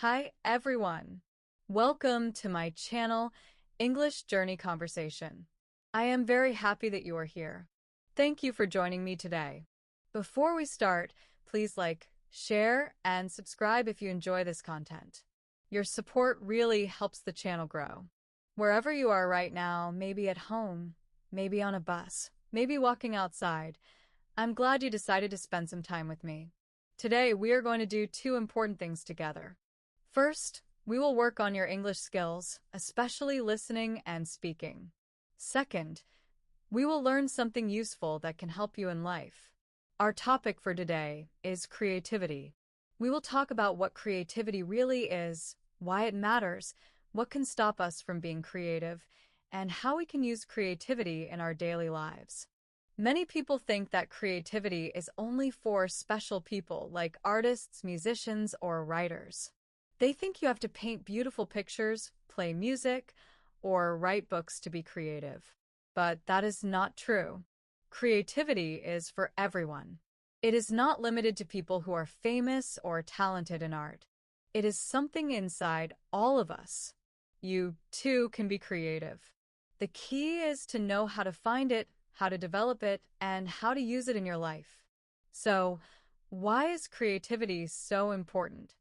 Hi everyone! Welcome to my channel, English Journey Conversation. I am very happy that you are here. Thank you for joining me today. Before we start, please like, share, and subscribe if you enjoy this content. Your support really helps the channel grow. Wherever you are right now, maybe at home, maybe on a bus, maybe walking outside, I'm glad you decided to spend some time with me. Today, we are going to do two important things together. First, we will work on your English skills, especially listening and speaking. Second, we will learn something useful that can help you in life. Our topic for today is creativity. We will talk about what creativity really is, why it matters, what can stop us from being creative, and how we can use creativity in our daily lives. Many people think that creativity is only for special people like artists, musicians, or writers. They think you have to paint beautiful pictures, play music, or write books to be creative. But that is not true. Creativity is for everyone. It is not limited to people who are famous or talented in art. It is something inside all of us. You, too, can be creative. The key is to know how to find it, how to develop it, and how to use it in your life. So, why is creativity so important?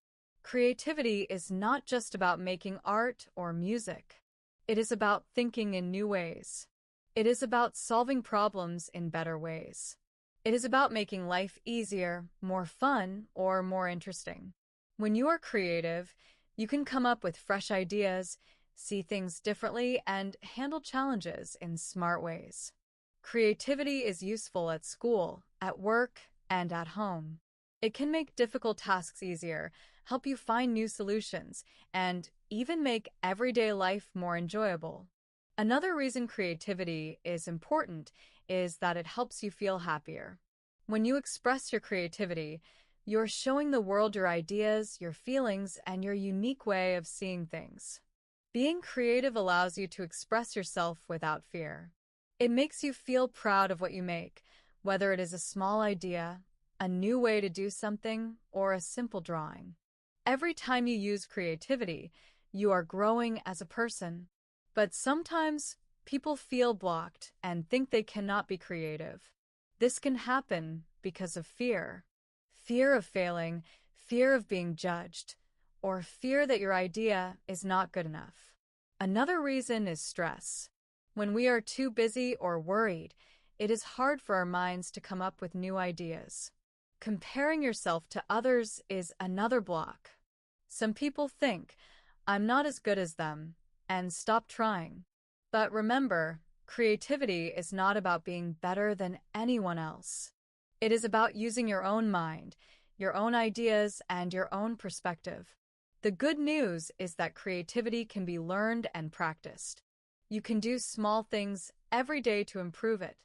Creativity is not just about making art or music. It is about thinking in new ways. It is about solving problems in better ways. It is about making life easier, more fun, or more interesting. When you are creative, you can come up with fresh ideas, see things differently, and handle challenges in smart ways. Creativity is useful at school, at work, and at home. It can make difficult tasks easier, help you find new solutions, and even make everyday life more enjoyable. Another reason creativity is important is that it helps you feel happier. When you express your creativity, you're showing the world your ideas, your feelings, and your unique way of seeing things. Being creative allows you to express yourself without fear. It makes you feel proud of what you make, whether it is a small idea, a new way to do something, or a simple drawing. Every time you use creativity, you are growing as a person. But sometimes, people feel blocked and think they cannot be creative. This can happen because of fear. Fear of failing, fear of being judged, or fear that your idea is not good enough. Another reason is stress. When we are too busy or worried, it is hard for our minds to come up with new ideas. Comparing yourself to others is another block. Some people think, I'm not as good as them, and stop trying. But remember, creativity is not about being better than anyone else. It is about using your own mind, your own ideas, and your own perspective. The good news is that creativity can be learned and practiced. You can do small things every day to improve it.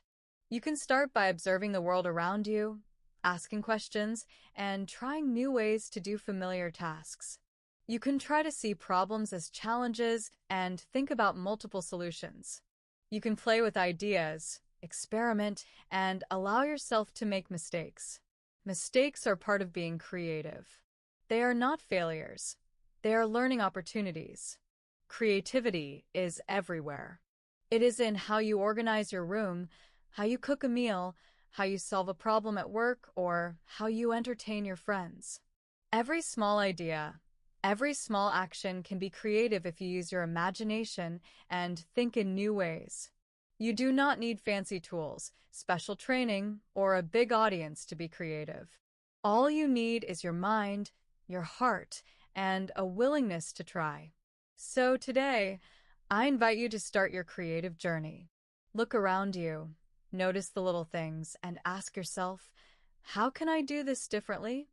You can start by observing the world around you, asking questions, and trying new ways to do familiar tasks. You can try to see problems as challenges and think about multiple solutions. You can play with ideas, experiment, and allow yourself to make mistakes. Mistakes are part of being creative. They are not failures. They are learning opportunities. Creativity is everywhere. It is in how you organize your room, how you cook a meal, how you solve a problem at work, or how you entertain your friends. Every small idea, every small action can be creative if you use your imagination and think in new ways. You do not need fancy tools, special training, or a big audience to be creative. All you need is your mind, your heart, and a willingness to try. So today, I invite you to start your creative journey. Look around you. Notice the little things and ask yourself, how can I do this differently?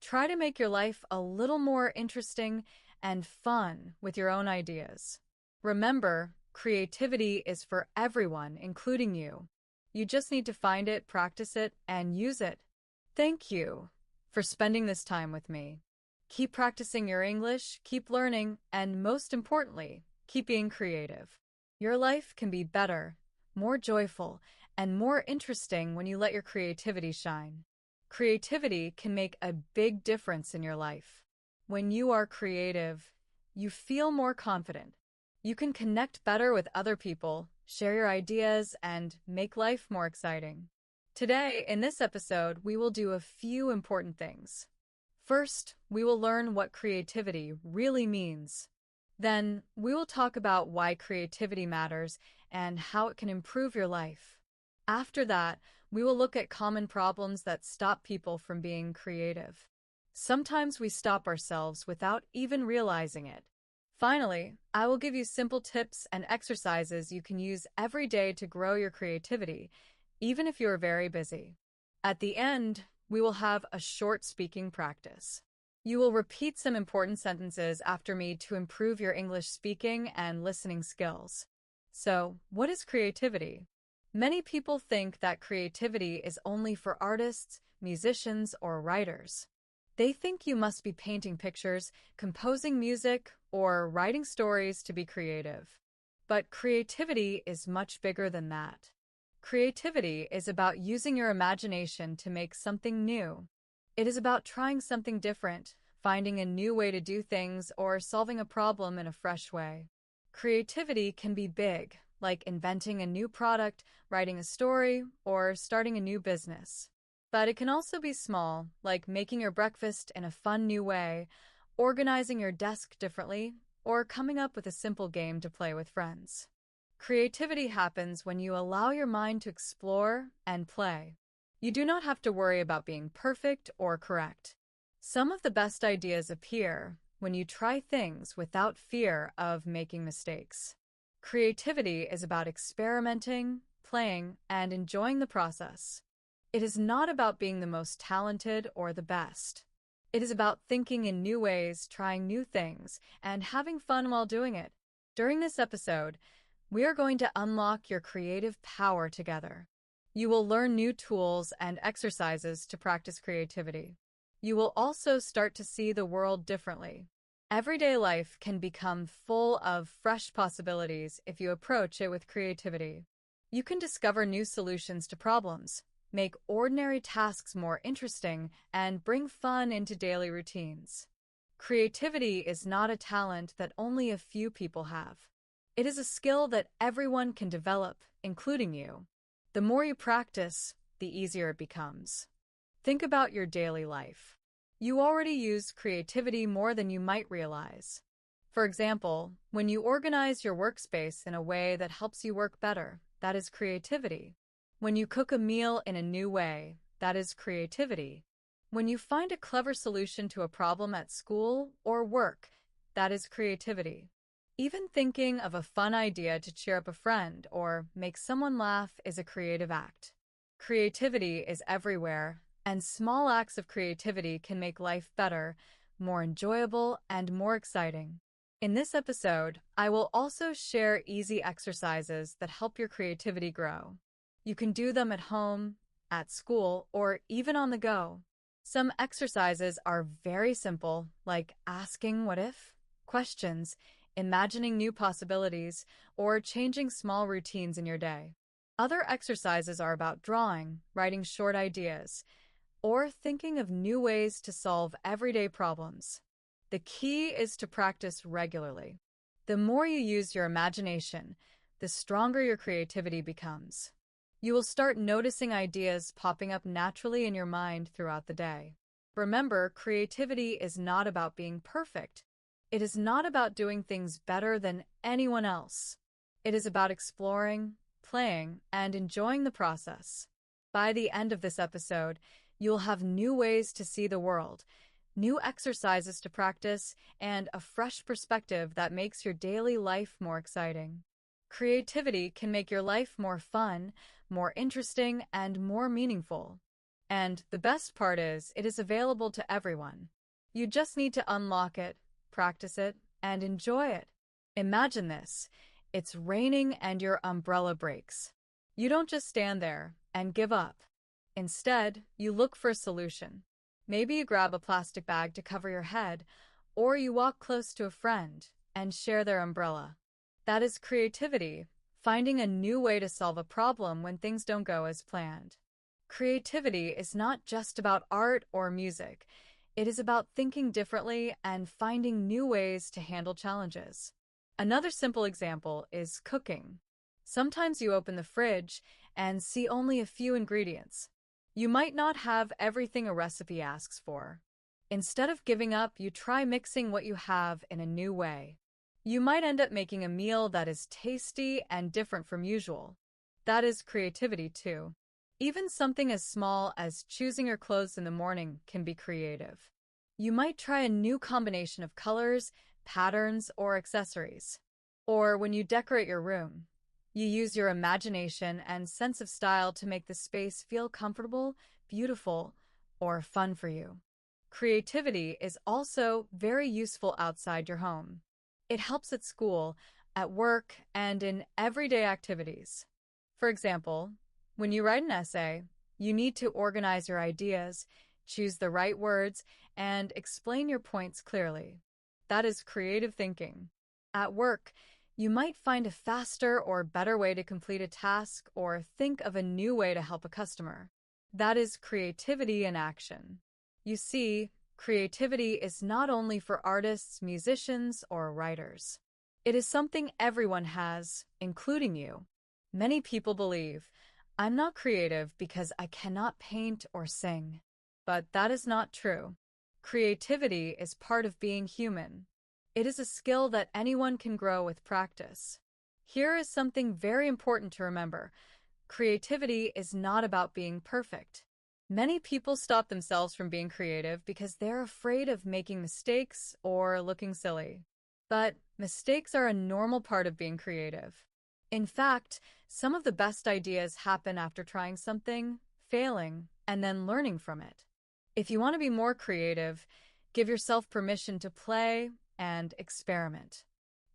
Try to make your life a little more interesting and fun with your own ideas. Remember, creativity is for everyone, including you. You just need to find it, practice it, and use it. Thank you for spending this time with me. Keep practicing your English, keep learning, and most importantly, keep being creative. Your life can be better, more joyful, and more interesting when you let your creativity shine. Creativity can make a big difference in your life. When you are creative, you feel more confident. You can connect better with other people, share your ideas, and make life more exciting. Today, in this episode, we will do a few important things. First, we will learn what creativity really means. Then, we will talk about why creativity matters and how it can improve your life. After that, we will look at common problems that stop people from being creative. Sometimes we stop ourselves without even realizing it. Finally, I will give you simple tips and exercises you can use every day to grow your creativity, even if you are very busy. At the end, we will have a short speaking practice. You will repeat some important sentences after me to improve your English speaking and listening skills. So, what is creativity? Many people think that creativity is only for artists, musicians, or writers. They think you must be painting pictures, composing music, or writing stories to be creative. But creativity is much bigger than that. Creativity is about using your imagination to make something new. It is about trying something different, finding a new way to do things, or solving a problem in a fresh way. Creativity can be big, like inventing a new product, writing a story, or starting a new business. But it can also be small, like making your breakfast in a fun new way, organizing your desk differently, or coming up with a simple game to play with friends. Creativity happens when you allow your mind to explore and play. You do not have to worry about being perfect or correct. Some of the best ideas appear when you try things without fear of making mistakes. Creativity is about experimenting, playing, and enjoying the process. It is not about being the most talented or the best. It is about thinking in new ways, trying new things, and having fun while doing it. During this episode, we are going to unlock your creative power together. You will learn new tools and exercises to practice creativity. You will also start to see the world differently. Everyday life can become full of fresh possibilities if you approach it with creativity. You can discover new solutions to problems, make ordinary tasks more interesting, and bring fun into daily routines. Creativity is not a talent that only a few people have. It is a skill that everyone can develop, including you. The more you practice, the easier it becomes. Think about your daily life. You already use creativity more than you might realize. For example, when you organize your workspace in a way that helps you work better, that is creativity. When you cook a meal in a new way, that is creativity. When you find a clever solution to a problem at school or work, that is creativity. Even thinking of a fun idea to cheer up a friend or make someone laugh is a creative act. Creativity is everywhere, and small acts of creativity can make life better, more enjoyable, and more exciting. In this episode, I will also share easy exercises that help your creativity grow. You can do them at home, at school, or even on the go. Some exercises are very simple, like asking what-if questions, imagining new possibilities, or changing small routines in your day. Other exercises are about drawing, writing short ideas, or thinking of new ways to solve everyday problems. The key is to practice regularly. The more you use your imagination, the stronger your creativity becomes. You will start noticing ideas popping up naturally in your mind throughout the day. Remember, creativity is not about being perfect. It is not about doing things better than anyone else. It is about exploring, playing, and enjoying the process. By the end of this episode, you'll have new ways to see the world, new exercises to practice, and a fresh perspective that makes your daily life more exciting. Creativity can make your life more fun, more interesting, and more meaningful. And the best part is, it is available to everyone. You just need to unlock it, practice it, and enjoy it. Imagine this. It's raining and your umbrella breaks. You don't just stand there and give up. Instead, you look for a solution. Maybe you grab a plastic bag to cover your head, or you walk close to a friend and share their umbrella. That is creativity, finding a new way to solve a problem when things don't go as planned. Creativity is not just about art or music. It is about thinking differently and finding new ways to handle challenges. Another simple example is cooking. Sometimes you open the fridge and see only a few ingredients. You might not have everything a recipe asks for. Instead of giving up, you try mixing what you have in a new way. You might end up making a meal that is tasty and different from usual. That is creativity too. Even something as small as choosing your clothes in the morning can be creative. You might try a new combination of colors, patterns, or accessories. Or when you decorate your room, you use your imagination and sense of style to make the space feel comfortable, beautiful, or fun for you. Creativity is also very useful outside your home. It helps at school, at work, and in everyday activities. For example, when you write an essay, you need to organize your ideas, choose the right words, and explain your points clearly. That is creative thinking. At work, you might find a faster or better way to complete a task or think of a new way to help a customer. That is creativity in action. You see, creativity is not only for artists, musicians, or writers. It is something everyone has, including you. Many people believe, I'm not creative because I cannot paint or sing. But that is not true. Creativity is part of being human. It is a skill that anyone can grow with practice. Here is something very important to remember. Creativity is not about being perfect. Many people stop themselves from being creative because they're afraid of making mistakes or looking silly. But mistakes are a normal part of being creative. In fact, some of the best ideas happen after trying something, failing, and then learning from it. If you want to be more creative, give yourself permission to play and experiment.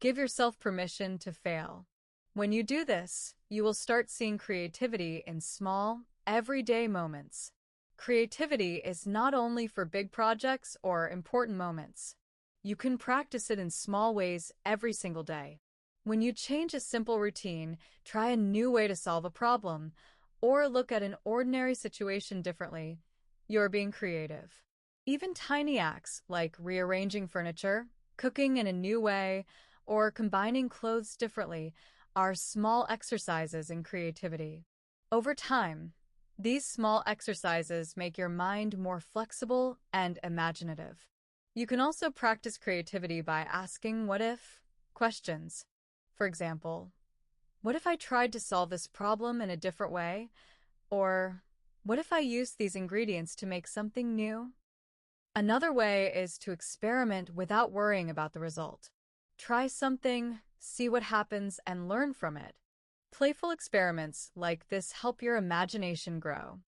Give yourself permission to fail. When you do this, you will start seeing creativity in small, everyday moments. Creativity is not only for big projects or important moments. You can practice it in small ways every single day. When you change a simple routine, try a new way to solve a problem, or look at an ordinary situation differently, you're being creative. Even tiny acts like rearranging furniture, cooking in a new way, or combining clothes differently are small exercises in creativity. Over time, these small exercises make your mind more flexible and imaginative. You can also practice creativity by asking what-if questions. For example, what if I tried to solve this problem in a different way? Or what if I used these ingredients to make something new? Another way is to experiment without worrying about the result. Try something, see what happens, and learn from it. Playful experiments like this help your imagination grow.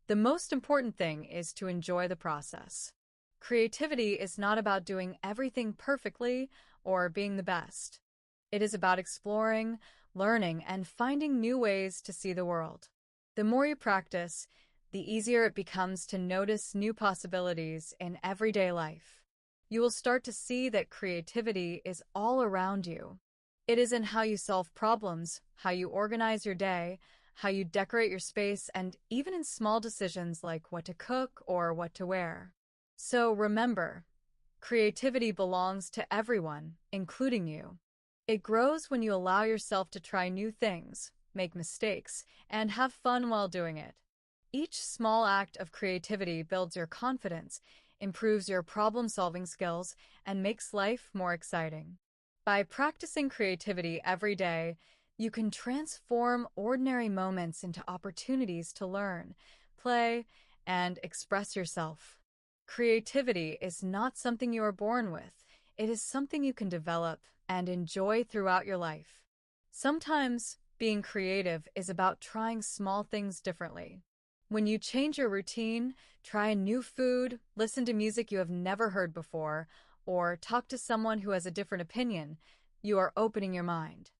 The most important thing is to enjoy the process. Creativity is not about doing everything perfectly or being the best. It is about exploring, learning, and finding new ways to see the world. The more you practice, the easier it becomes to notice new possibilities in everyday life. You will start to see that creativity is all around you. It is in how you solve problems, how you organize your day, how you decorate your space, and even in small decisions like what to cook or what to wear. So remember, creativity belongs to everyone, including you. It grows when you allow yourself to try new things, make mistakes, and have fun while doing it. Each small act of creativity builds your confidence, improves your problem-solving skills, and makes life more exciting. By practicing creativity every day, you can transform ordinary moments into opportunities to learn, play, and express yourself. Creativity is not something you are born with. It is something you can develop and enjoy throughout your life. Sometimes, being creative is about trying small things differently. When you change your routine, try a new food, listen to music you have never heard before, or talk to someone who has a different opinion, you are opening your mind.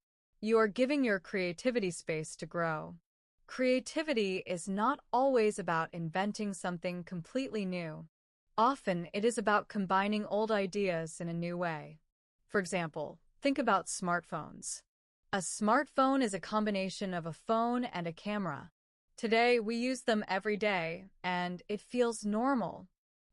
You are giving your creativity space to grow. Creativity is not always about inventing something completely new. Often, it is about combining old ideas in a new way. For example, think about smartphones. A smartphone is a combination of a phone and a camera. Today, we use them every day, and it feels normal.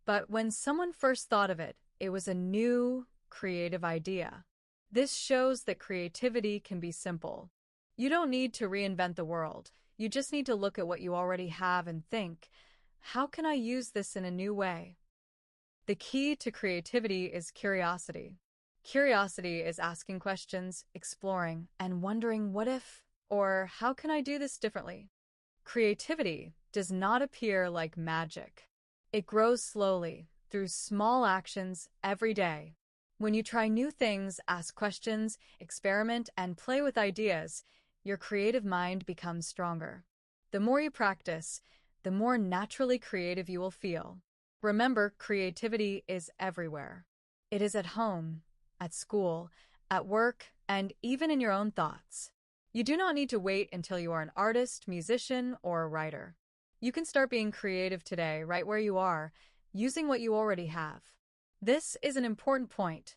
But when someone first thought of it, it was a new, creative idea. This shows that creativity can be simple. You don't need to reinvent the world. You just need to look at what you already have and think, how can I use this in a new way? The key to creativity is curiosity. Curiosity is asking questions, exploring, and wondering what if, or how can I do this differently? Creativity does not appear like magic. It grows slowly, through small actions every day. When you try new things, ask questions, experiment, and play with ideas, your creative mind becomes stronger. The more you practice, the more naturally creative you will feel. Remember, creativity is everywhere. It is at home, at school, at work, and even in your own thoughts. You do not need to wait until you are an artist, musician, or writer. You can start being creative today, right where you are, using what you already have. This is an important point.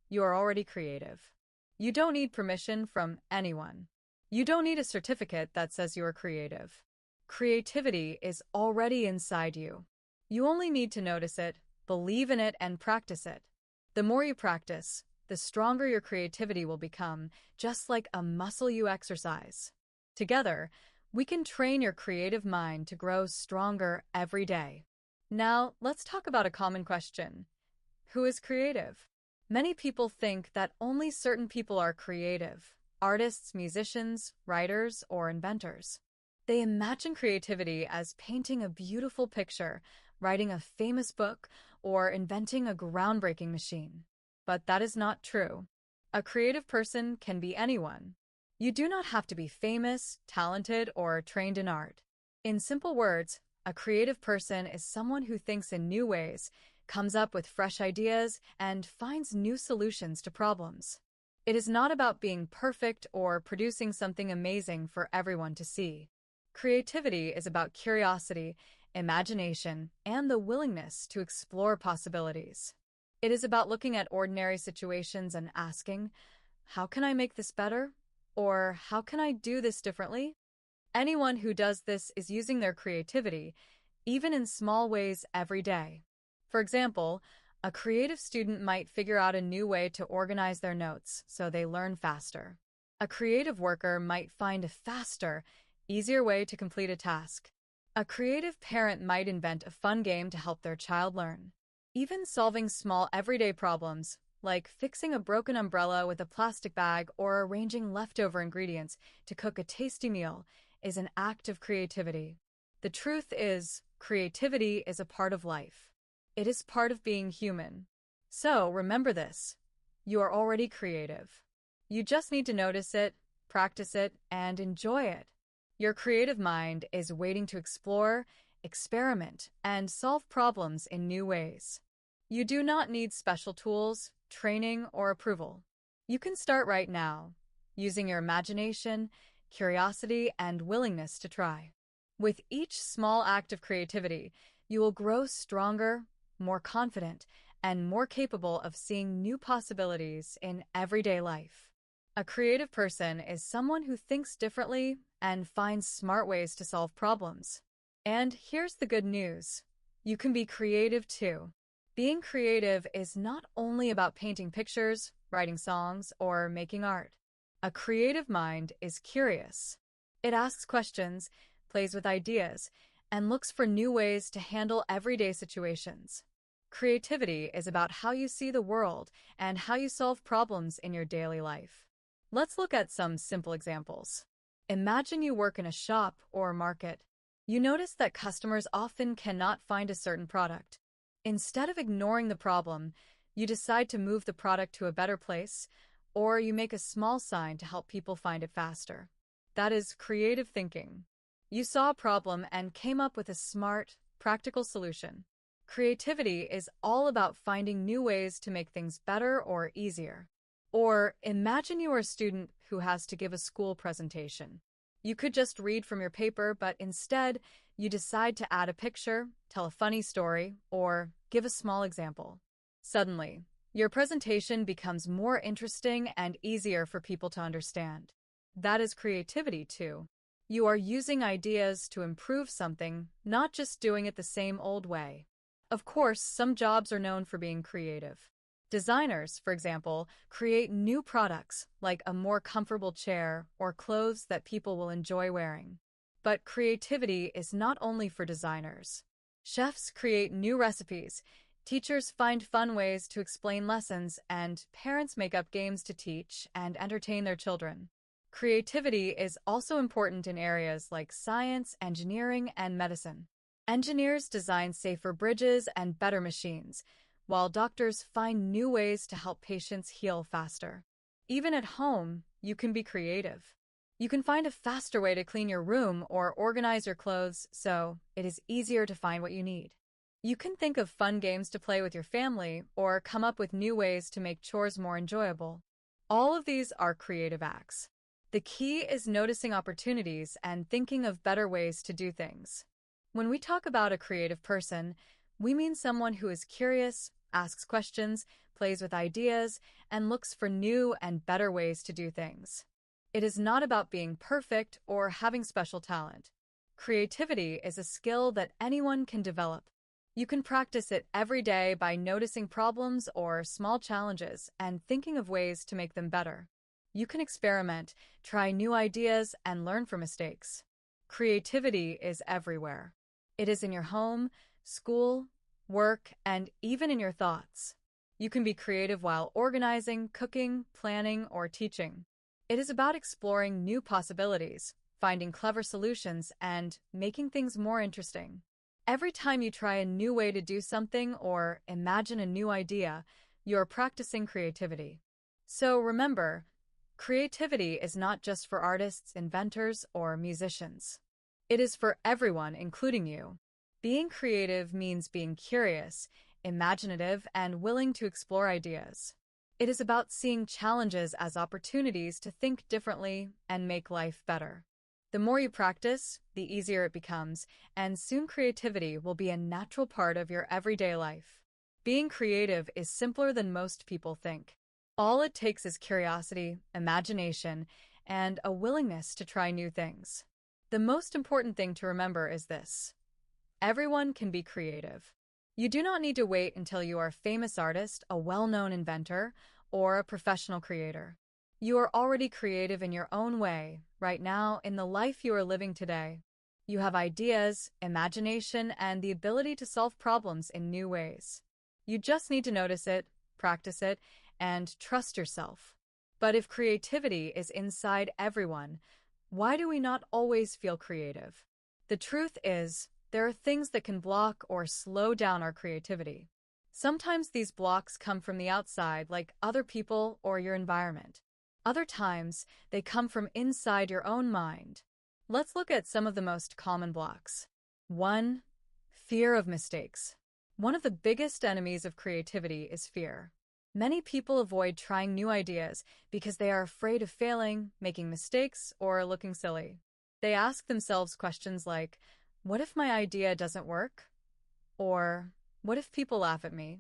You are already creative. You don't need permission from anyone. You don't need a certificate that says you are creative. Creativity is already inside you. You only need to notice it, believe in it, and practice it. The more you practice, the stronger your creativity will become, just like a muscle you exercise. Together, we can train your creative mind to grow stronger every day. Now, let's talk about a common question. Who is creative? Many people think that only certain people are creative: artists, musicians, writers, or inventors. They imagine creativity as painting a beautiful picture, writing a famous book, or inventing a groundbreaking machine. But that is not true. A creative person can be anyone. You do not have to be famous, talented, or trained in art. In simple words, a creative person is someone who thinks in new ways, comes up with fresh ideas, and finds new solutions to problems. It is not about being perfect or producing something amazing for everyone to see. Creativity is about curiosity, imagination, and the willingness to explore possibilities. It is about looking at ordinary situations and asking, how can I make this better? Or how can I do this differently? Anyone who does this is using their creativity, even in small ways every day. For example, a creative student might figure out a new way to organize their notes so they learn faster. A creative worker might find a faster, easier way to complete a task. A creative parent might invent a fun game to help their child learn. Even solving small everyday problems, like fixing a broken umbrella with a plastic bag or arranging leftover ingredients to cook a tasty meal, is an act of creativity. The truth is, creativity is a part of life. It is part of being human. So remember this: you are already creative. You just need to notice it, practice it, and enjoy it. Your creative mind is waiting to explore, experiment, and solve problems in new ways. You do not need special tools, training, or approval. You can start right now, using your imagination, curiosity, and willingness to try. With each small act of creativity, you will grow stronger, more confident, and more capable of seeing new possibilities in everyday life. A creative person is someone who thinks differently and finds smart ways to solve problems. And here's the good news: you can be creative too. Being creative is not only about painting pictures, writing songs, or making art. A creative mind is curious. It asks questions, plays with ideas, and looks for new ways to handle everyday situations. Creativity is about how you see the world and how you solve problems in your daily life. Let's look at some simple examples. Imagine you work in a shop or market. You notice that customers often cannot find a certain product. Instead of ignoring the problem, you decide to move the product to a better place, or you make a small sign to help people find it faster. That is creative thinking. You saw a problem and came up with a smart, practical solution. Creativity is all about finding new ways to make things better or easier. Or imagine you are a student who has to give a school presentation. You could just read from your paper, but instead, you decide to add a picture, tell a funny story, or give a small example. Suddenly, your presentation becomes more interesting and easier for people to understand. That is creativity too. You are using ideas to improve something, not just doing it the same old way. Of course, some jobs are known for being creative. Designers, for example, create new products like a more comfortable chair or clothes that people will enjoy wearing. But creativity is not only for designers. Chefs create new recipes, teachers find fun ways to explain lessons, and parents make up games to teach and entertain their children. Creativity is also important in areas like science, engineering, and medicine. Engineers design safer bridges and better machines, while doctors find new ways to help patients heal faster. Even at home, you can be creative. You can find a faster way to clean your room or organize your clothes so it is easier to find what you need. You can think of fun games to play with your family or come up with new ways to make chores more enjoyable. All of these are creative acts. The key is noticing opportunities and thinking of better ways to do things. When we talk about a creative person, we mean someone who is curious, asks questions, plays with ideas, and looks for new and better ways to do things. It is not about being perfect or having special talent. Creativity is a skill that anyone can develop. You can practice it every day by noticing problems or small challenges and thinking of ways to make them better. You can experiment, try new ideas, and learn from mistakes. Creativity is everywhere. It is in your home, school, work, and even in your thoughts. You can be creative while organizing, cooking, planning, or teaching. It is about exploring new possibilities, finding clever solutions, and making things more interesting. Every time you try a new way to do something or imagine a new idea, you're practicing creativity. So remember, creativity is not just for artists, inventors, or musicians. It is for everyone, including you. Being creative means being curious, imaginative, and willing to explore ideas. It is about seeing challenges as opportunities to think differently and make life better. The more you practice, the easier it becomes, and soon creativity will be a natural part of your everyday life. Being creative is simpler than most people think. All it takes is curiosity, imagination, and a willingness to try new things. The most important thing to remember is this: everyone can be creative. You do not need to wait until you are a famous artist, a well-known inventor, or a professional creator. You are already creative in your own way, right now, in the life you are living today. You have ideas, imagination, and the ability to solve problems in new ways. You just need to notice it, practice it, and trust yourself. But if creativity is inside everyone, why do we not always feel creative? The truth is, there are things that can block or slow down our creativity. Sometimes these blocks come from the outside, like other people or your environment. Other times, they come from inside your own mind. Let's look at some of the most common blocks. 1. Fear of mistakes. One of the biggest enemies of creativity is fear. Many people avoid trying new ideas because they are afraid of failing, making mistakes, or looking silly. They ask themselves questions like, what if my idea doesn't work? Or, what if people laugh at me?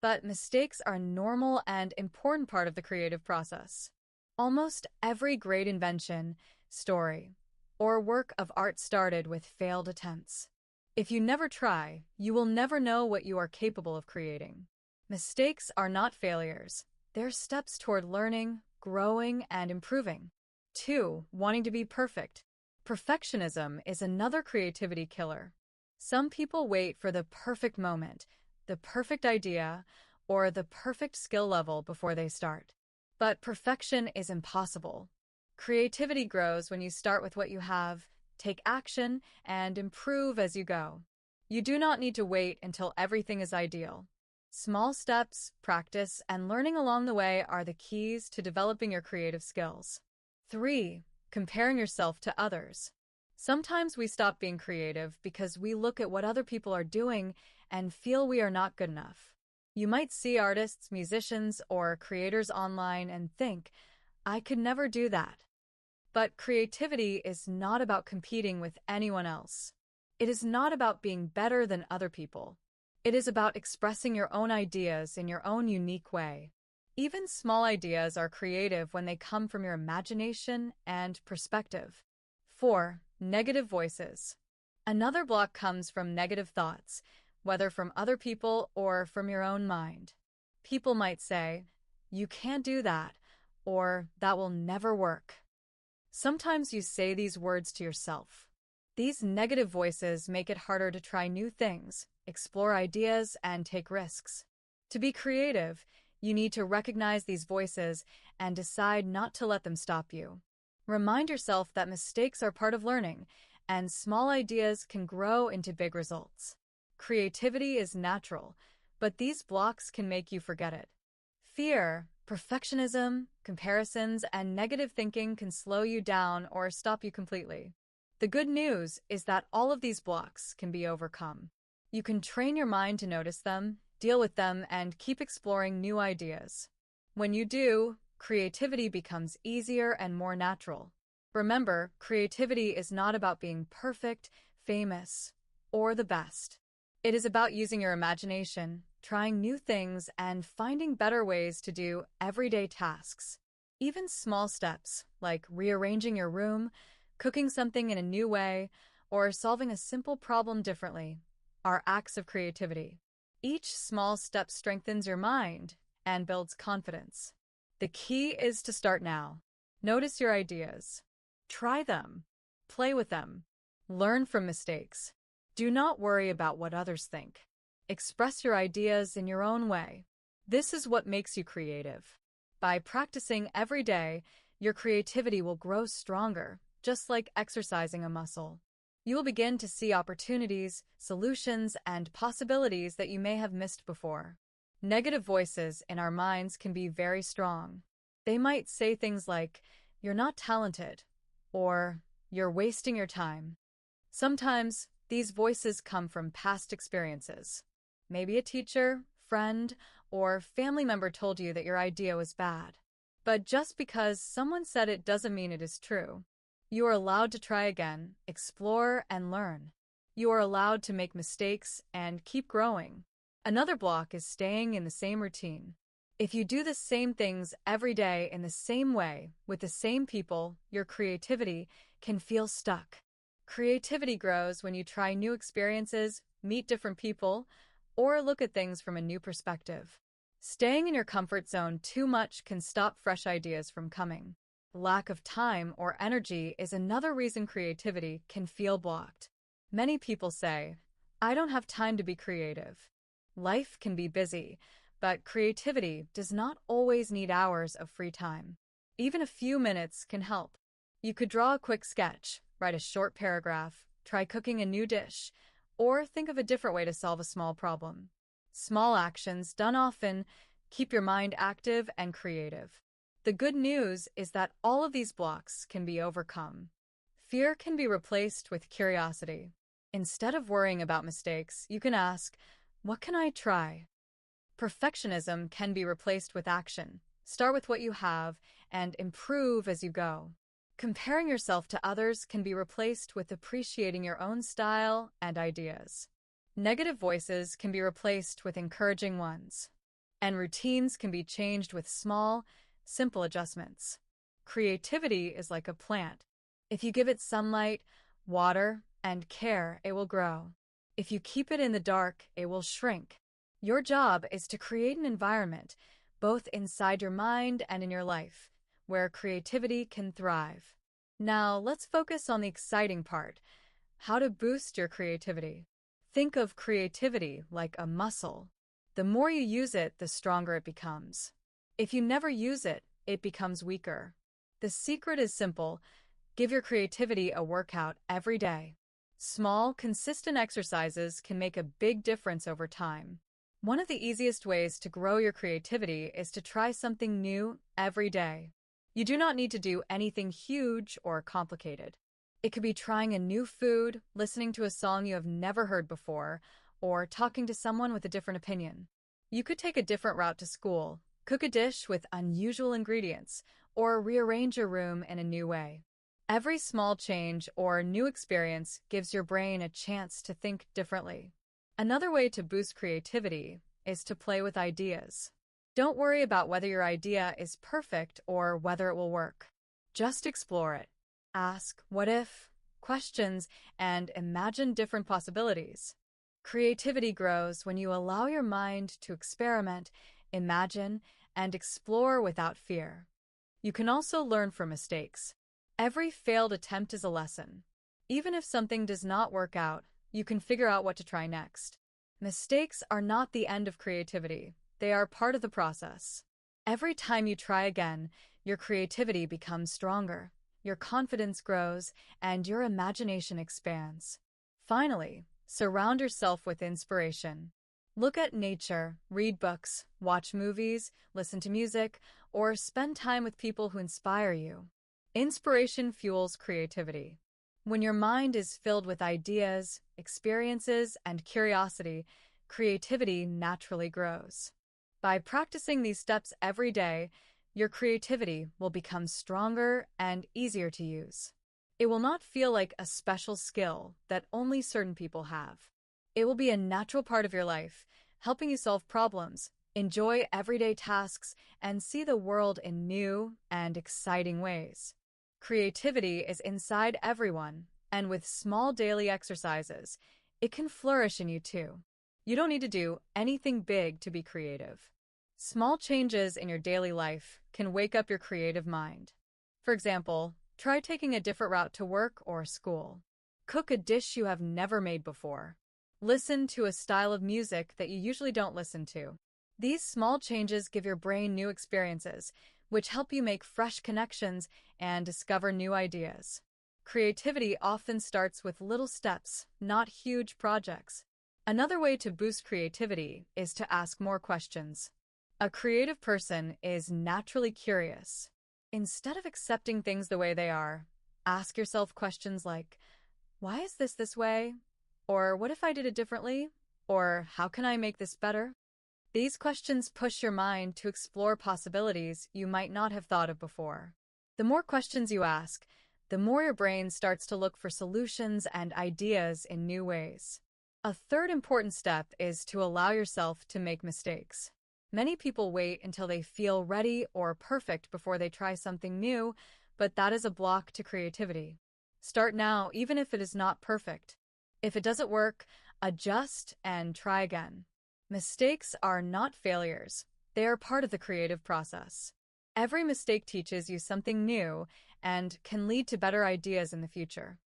But mistakes are a normal and important part of the creative process. Almost every great invention, story, or work of art started with failed attempts. If you never try, you will never know what you are capable of creating. Mistakes are not failures. They're steps toward learning, growing, and improving. 2. Wanting to be perfect. Perfectionism is another creativity killer. Some people wait for the perfect moment, the perfect idea, or the perfect skill level before they start. But perfection is impossible. Creativity grows when you start with what you have, take action, and improve as you go. You do not need to wait until everything is ideal. Small steps, practice, and learning along the way are the keys to developing your creative skills. 3. Comparing yourself to others. Sometimes we stop being creative because we look at what other people are doing and feel we are not good enough. You might see artists, musicians, or creators online and think, I could never do that. But creativity is not about competing with anyone else. It is not about being better than other people. It is about expressing your own ideas in your own unique way. Even small ideas are creative when they come from your imagination and perspective. 4. Negative voices. Another block comes from negative thoughts. whether from other people or from your own mind. People might say, "You can't do that," or "That will never work." Sometimes you say these words to yourself. These negative voices make it harder to try new things, explore ideas, and take risks. To be creative, you need to recognize these voices and decide not to let them stop you. Remind yourself that mistakes are part of learning, and small ideas can grow into big results. Creativity is natural, but these blocks can make you forget it. Fear, perfectionism, comparisons, and negative thinking can slow you down or stop you completely. The good news is that all of these blocks can be overcome. You can train your mind to notice them, deal with them, and keep exploring new ideas. When you do, creativity becomes easier and more natural. Remember, creativity is not about being perfect, famous, or the best. It is about using your imagination, trying new things, and finding better ways to do everyday tasks. Even small steps, like rearranging your room, cooking something in a new way, or solving a simple problem differently, are acts of creativity. Each small step strengthens your mind and builds confidence. The key is to start now. Notice your ideas. Try them. Play with them. Learn from mistakes. Do not worry about what others think. Express your ideas in your own way. This is what makes you creative. By practicing every day, your creativity will grow stronger, just like exercising a muscle. You will begin to see opportunities, solutions, and possibilities that you may have missed before. Negative voices in our minds can be very strong. They might say things like, "You're not talented," or "You're wasting your time." Sometimes, these voices come from past experiences. Maybe a teacher, friend, or family member told you that your idea was bad. But just because someone said it doesn't mean it is true. You are allowed to try again, explore, and learn. You are allowed to make mistakes and keep growing. Another block is staying in the same routine. If you do the same things every day in the same way, with the same people, your creativity can feel stuck. Creativity grows when you try new experiences, meet different people, or look at things from a new perspective. Staying in your comfort zone too much can stop fresh ideas from coming. Lack of time or energy is another reason creativity can feel blocked. Many people say, "I don't have time to be creative." Life can be busy, but creativity does not always need hours of free time. Even a few minutes can help. You could draw a quick sketch, write a short paragraph, try cooking a new dish, or think of a different way to solve a small problem. Small actions done often keep your mind active and creative. The good news is that all of these blocks can be overcome. Fear can be replaced with curiosity. Instead of worrying about mistakes, you can ask, "What can I try?" Perfectionism can be replaced with action. Start with what you have and improve as you go. Comparing yourself to others can be replaced with appreciating your own style and ideas. Negative voices can be replaced with encouraging ones. And routines can be changed with small, simple adjustments. Creativity is like a plant. If you give it sunlight, water, and care, it will grow. If you keep it in the dark, it will shrink. Your job is to create an environment, both inside your mind and in your life, where creativity can thrive. Now, let's focus on the exciting part: how to boost your creativity. Think of creativity like a muscle. The more you use it, the stronger it becomes. If you never use it, it becomes weaker. The secret is simple: give your creativity a workout every day. Small, consistent exercises can make a big difference over time. One of the easiest ways to grow your creativity is to try something new every day. You do not need to do anything huge or complicated. It could be trying a new food, listening to a song you have never heard before, or talking to someone with a different opinion. You could take a different route to school, cook a dish with unusual ingredients, or rearrange your room in a new way. Every small change or new experience gives your brain a chance to think differently. Another way to boost creativity is to play with ideas. Don't worry about whether your idea is perfect or whether it will work. Just explore it. Ask what if questions and imagine different possibilities. Creativity grows when you allow your mind to experiment, imagine, and explore without fear. You can also learn from mistakes. Every failed attempt is a lesson. Even if something does not work out, you can figure out what to try next. Mistakes are not the end of creativity. They are part of the process. Every time you try again, your creativity becomes stronger, your confidence grows, and your imagination expands. Finally, surround yourself with inspiration. Look at nature, read books, watch movies, listen to music, or spend time with people who inspire you. Inspiration fuels creativity. When your mind is filled with ideas, experiences, and curiosity, creativity naturally grows. By practicing these steps every day, your creativity will become stronger and easier to use. It will not feel like a special skill that only certain people have. It will be a natural part of your life, helping you solve problems, enjoy everyday tasks, and see the world in new and exciting ways. Creativity is inside everyone, and with small daily exercises, it can flourish in you too. You don't need to do anything big to be creative. Small changes in your daily life can wake up your creative mind. For example, try taking a different route to work or school. Cook a dish you have never made before. Listen to a style of music that you usually don't listen to. These small changes give your brain new experiences, which help you make fresh connections and discover new ideas. Creativity often starts with little steps, not huge projects. Another way to boost creativity is to ask more questions. A creative person is naturally curious. Instead of accepting things the way they are, ask yourself questions like, why is this way? Or what if I did it differently? Or how can I make this better? These questions push your mind to explore possibilities you might not have thought of before. The more questions you ask, the more your brain starts to look for solutions and ideas in new ways. A third important step is to allow yourself to make mistakes. Many people wait until they feel ready or perfect before they try something new, but that is a block to creativity. Start now, even if it is not perfect. If it doesn't work, adjust and try again. Mistakes are not failures. They are part of the creative process. Every mistake teaches you something new and can lead to better ideas in the future.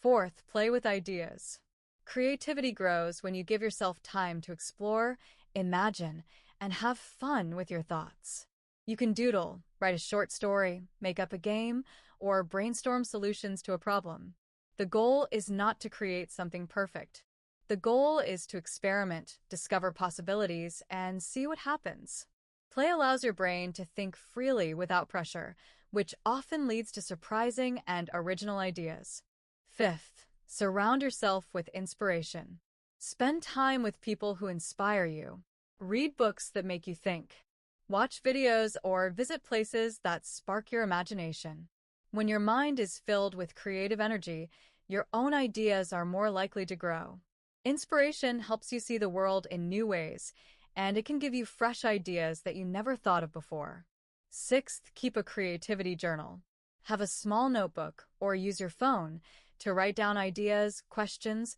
Fourth, play with ideas. Creativity grows when you give yourself time to explore, imagine, and have fun with your thoughts. You can doodle, write a short story, make up a game, or brainstorm solutions to a problem. The goal is not to create something perfect. The goal is to experiment, discover possibilities, and see what happens. Play allows your brain to think freely without pressure, which often leads to surprising and original ideas. Fifth, surround yourself with inspiration. Spend time with people who inspire you. Read books that make you think. Watch videos or visit places that spark your imagination. When your mind is filled with creative energy, your own ideas are more likely to grow. Inspiration helps you see the world in new ways, and it can give you fresh ideas that you never thought of before. Sixth, keep a creativity journal. Have a small notebook or use your phone to write down ideas, questions,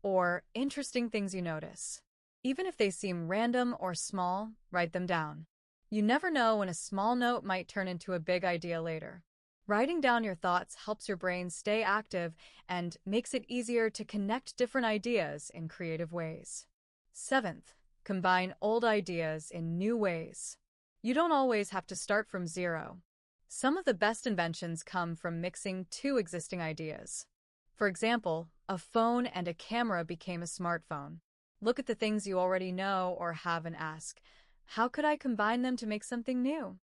or interesting things you notice. Even if they seem random or small, write them down. You never know when a small note might turn into a big idea later. Writing down your thoughts helps your brain stay active and makes it easier to connect different ideas in creative ways. Seventh, combine old ideas in new ways. You don't always have to start from zero. Some of the best inventions come from mixing two existing ideas. For example, a phone and a camera became a smartphone. Look at the things you already know or have and ask, how could I combine them to make something new?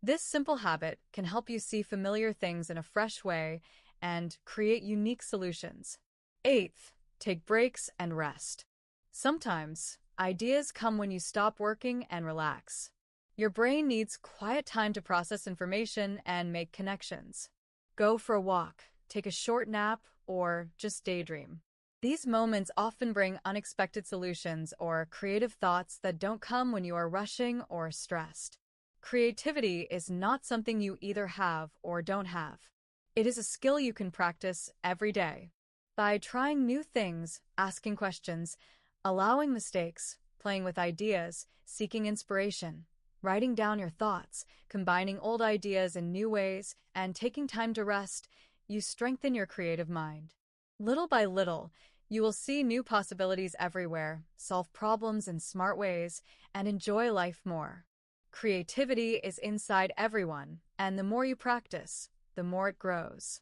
This simple habit can help you see familiar things in a fresh way and create unique solutions. Eighth, take breaks and rest. Sometimes, ideas come when you stop working and relax. Your brain needs quiet time to process information and make connections. Go for a walk, take a short nap, or just daydream. These moments often bring unexpected solutions or creative thoughts that don't come when you are rushing or stressed. Creativity is not something you either have or don't have. It is a skill you can practice every day. By trying new things, asking questions, allowing mistakes, playing with ideas, seeking inspiration, writing down your thoughts, combining old ideas in new ways, and taking time to rest, you strengthen your creative mind. Little by little, you will see new possibilities everywhere, solve problems in smart ways, and enjoy life more. Creativity is inside everyone, and the more you practice, the more it grows.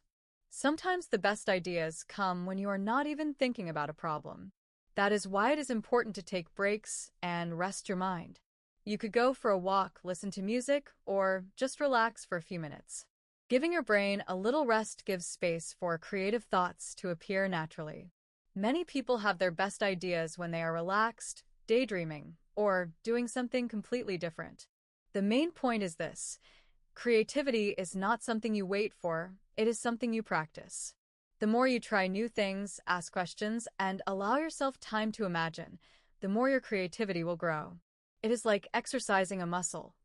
Sometimes the best ideas come when you are not even thinking about a problem. That is why it is important to take breaks and rest your mind. You could go for a walk, listen to music, or just relax for a few minutes. Giving your brain a little rest gives space for creative thoughts to appear naturally. Many people have their best ideas when they are relaxed, daydreaming, or doing something completely different. The main point is this: creativity is not something you wait for, it is something you practice. The more you try new things, ask questions, and allow yourself time to imagine, the more your creativity will grow. It is like exercising a muscle.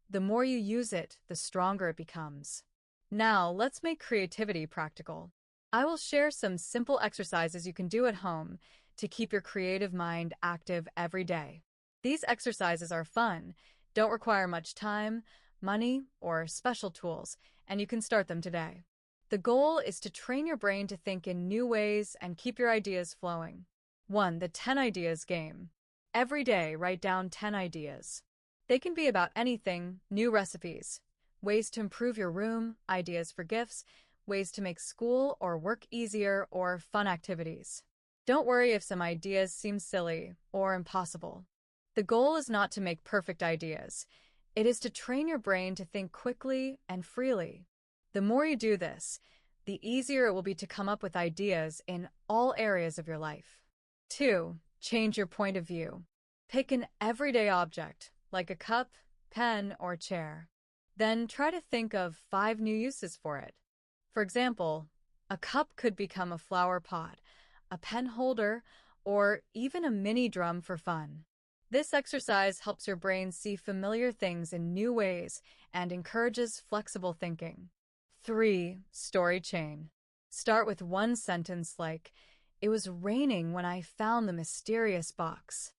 The more you use it, the stronger it becomes. Now, let's make creativity practical. I will share some simple exercises you can do at home to keep your creative mind active every day. These exercises are fun, don't require much time, money, or special tools, and you can start them today. The goal is to train your brain to think in new ways and keep your ideas flowing. 1. The 10 Ideas Game. Every day, write down 10 ideas. They can be about anything: new recipes, ways to improve your room, ideas for gifts, ways to make school or work easier, or fun activities. Don't worry if some ideas seem silly or impossible. The goal is not to make perfect ideas. It is to train your brain to think quickly and freely. The more you do this, the easier it will be to come up with ideas in all areas of your life. 2. Change your point of view. Pick an everyday object, like a cup, pen, or chair. Then try to think of 5 new uses for it. For example, a cup could become a flower pot, a pen holder, or even a mini drum for fun. This exercise helps your brain see familiar things in new ways and encourages flexible thinking. 3. Story chain. Start with one sentence like, "It was raining when I found the mysterious box."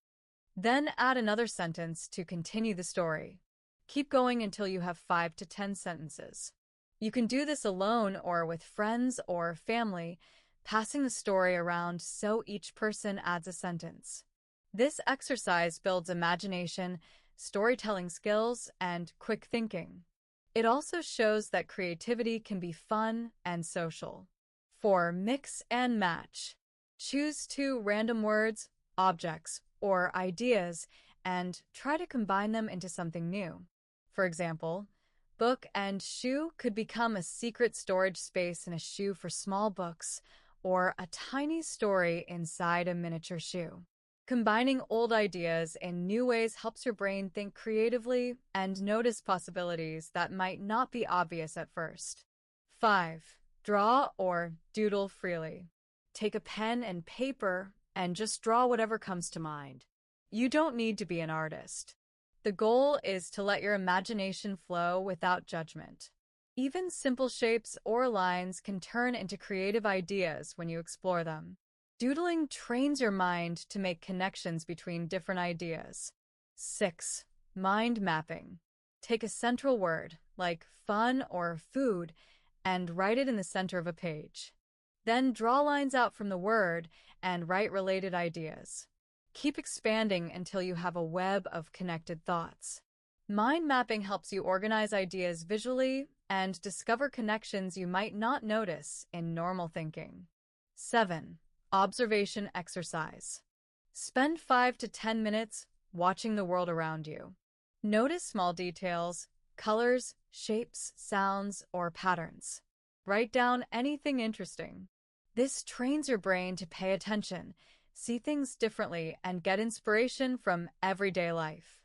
Then add another sentence to continue the story. Keep going until you have 5 to 10 sentences. You can do this alone or with friends or family, passing the story around so each person adds a sentence. This exercise builds imagination, storytelling skills, and quick thinking. It also shows that creativity can be fun and social. 4. Mix and match. Choose 2 random words, objects, or ideas, and try to combine them into something new. For example, book and shoe could become a secret storage space in a shoe for small books, or a tiny story inside a miniature shoe. Combining old ideas in new ways helps your brain think creatively and notice possibilities that might not be obvious at first. 5. Draw or doodle freely. Take a pen and paper and just draw whatever comes to mind. You don't need to be an artist. The goal is to let your imagination flow without judgment. Even simple shapes or lines can turn into creative ideas when you explore them. Doodling trains your mind to make connections between different ideas. 6. Mind mapping. Take a central word, like fun or food, and write it in the center of a page. Then draw lines out from the word and write related ideas. Keep expanding until you have a web of connected thoughts. Mind mapping helps you organize ideas visually and discover connections you might not notice in normal thinking. 7. Observation exercise. Spend 5 to 10 minutes watching the world around you. Notice small details, colors, shapes, sounds, or patterns. Write down anything interesting. This trains your brain to pay attention, see things differently, and get inspiration from everyday life.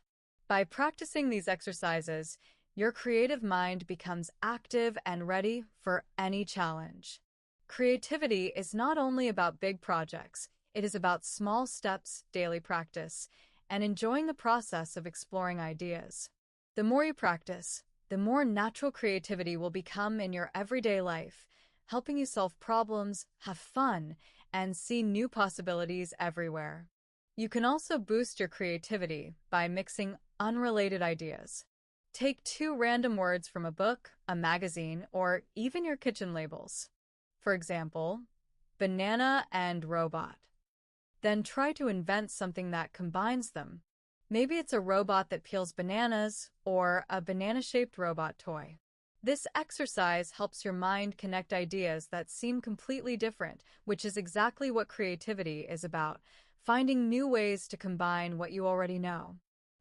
By practicing these exercises, your creative mind becomes active and ready for any challenge. Creativity is not only about big projects, it is about small steps, daily practice, and enjoying the process of exploring ideas. The more you practice, the more natural creativity will become in your everyday life, helping you solve problems, have fun, and see new possibilities everywhere. You can also boost your creativity by mixing unrelated ideas. Take two random words from a book, a magazine, or even your kitchen labels. For example, banana and robot. Then try to invent something that combines them. Maybe it's a robot that peels bananas or a banana-shaped robot toy. This exercise helps your mind connect ideas that seem completely different, which is exactly what creativity is about, finding new ways to combine what you already know.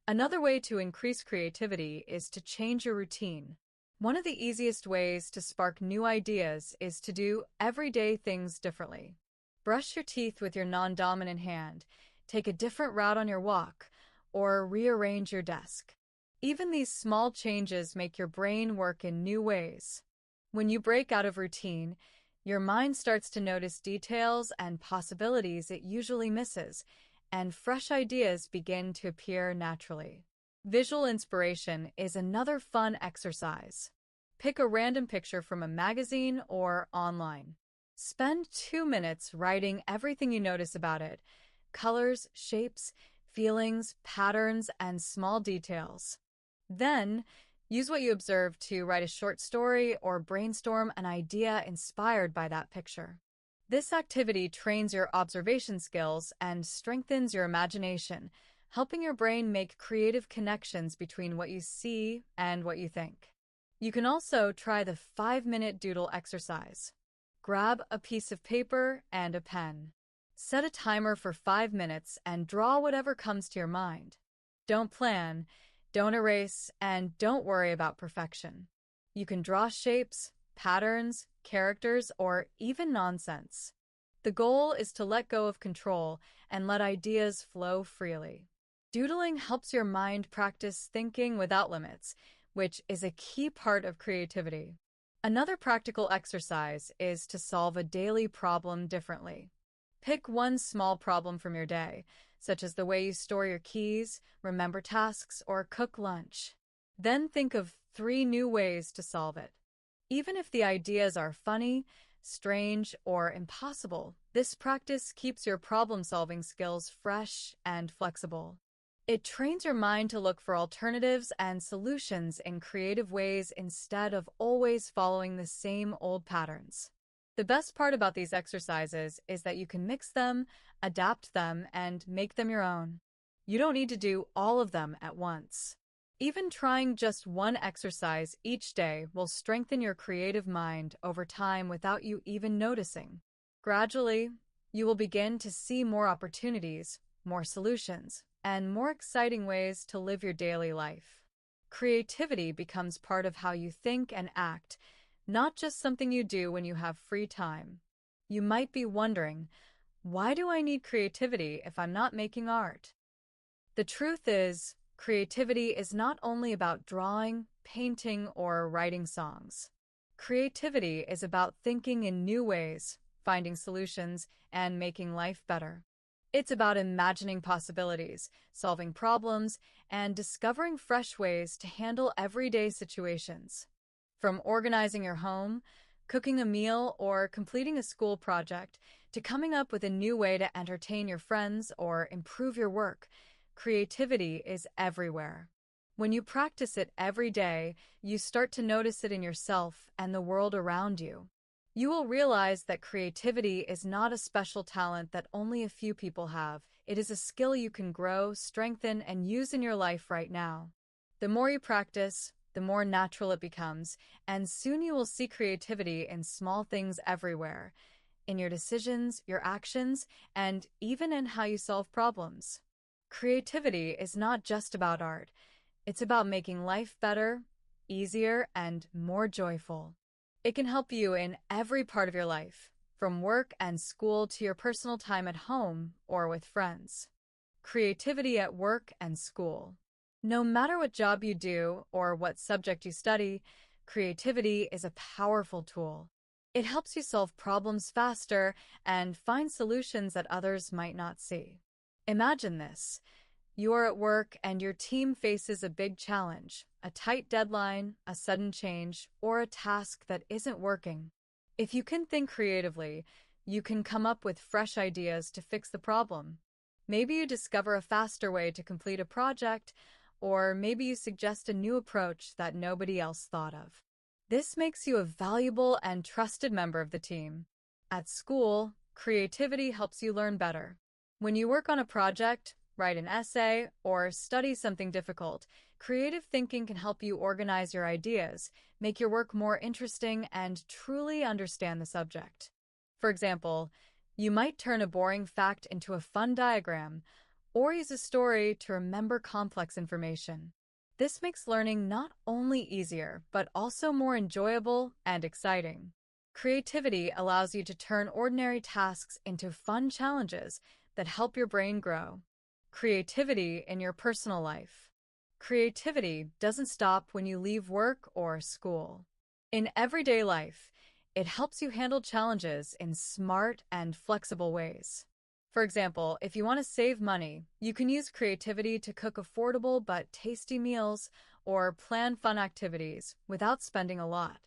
Another way to increase creativity is to change your routine. One of the easiest ways to spark new ideas is to do everyday things differently. Brush your teeth with your non-dominant hand, take a different route on your walk, or rearrange your desk. Even these small changes make your brain work in new ways. When you break out of routine, your mind starts to notice details and possibilities it usually misses, and fresh ideas begin to appear naturally. Visual inspiration is another fun exercise. Pick a random picture from a magazine or online. Spend 2 minutes writing everything you notice about it: colors, shapes, feelings, patterns, and small details. Then, use what you observed to write a short story or brainstorm an idea inspired by that picture. This activity trains your observation skills and strengthens your imagination, helping your brain make creative connections between what you see and what you think. You can also try the 5-minute doodle exercise. Grab a piece of paper and a pen. Set a timer for 5 minutes and draw whatever comes to your mind. Don't plan, don't erase, and don't worry about perfection. You can draw shapes, patterns, characters, or even nonsense. The goal is to let go of control and let ideas flow freely. Doodling helps your mind practice thinking without limits, which is a key part of creativity. Another practical exercise is to solve a daily problem differently. Pick one small problem from your day, such as the way you store your keys, remember tasks, or cook lunch. Then think of 3 new ways to solve it. Even if the ideas are funny, strange, or impossible, this practice keeps your problem-solving skills fresh and flexible. It trains your mind to look for alternatives and solutions in creative ways instead of always following the same old patterns. The best part about these exercises is that you can mix them, adapt them, and make them your own. You don't need to do all of them at once. Even trying just one exercise each day will strengthen your creative mind over time without you even noticing. Gradually, you will begin to see more opportunities, more solutions, and more exciting ways to live your daily life. Creativity becomes part of how you think and act, not just something you do when you have free time. You might be wondering, why do I need creativity if I'm not making art? The truth is, creativity is not only about drawing, painting, or writing songs. Creativity is about thinking in new ways, finding solutions, and making life better. It's about imagining possibilities, solving problems, and discovering fresh ways to handle everyday situations. From organizing your home, cooking a meal, or completing a school project, to coming up with a new way to entertain your friends or improve your work, creativity is everywhere. When you practice it every day, you start to notice it in yourself and the world around you. You will realize that creativity is not a special talent that only a few people have. It is a skill you can grow, strengthen, and use in your life right now. The more you practice, the more natural it becomes, and soon you will see creativity in small things everywhere, in your decisions, your actions, and even in how you solve problems. Creativity is not just about art. It's about making life better, easier, and more joyful. It can help you in every part of your life, from work and school to your personal time at home or with friends. Creativity at work and school. No matter what job you do or what subject you study, creativity is a powerful tool. It helps you solve problems faster and find solutions that others might not see. Imagine this. You are at work and your team faces a big challenge, a tight deadline, a sudden change, or a task that isn't working. If you can think creatively, you can come up with fresh ideas to fix the problem. Maybe you discover a faster way to complete a project, or maybe you suggest a new approach that nobody else thought of. This makes you a valuable and trusted member of the team. At school, creativity helps you learn better. When you work on a project, write an essay, or study something difficult, creative thinking can help you organize your ideas, make your work more interesting, and truly understand the subject. For example, you might turn a boring fact into a fun diagram, or use a story to remember complex information. This makes learning not only easier, but also more enjoyable and exciting. Creativity allows you to turn ordinary tasks into fun challenges that help your brain grow. Creativity in your personal life. Creativity doesn't stop when you leave work or school. In everyday life, it helps you handle challenges in smart and flexible ways. For example, if you want to save money, you can use creativity to cook affordable but tasty meals or plan fun activities without spending a lot.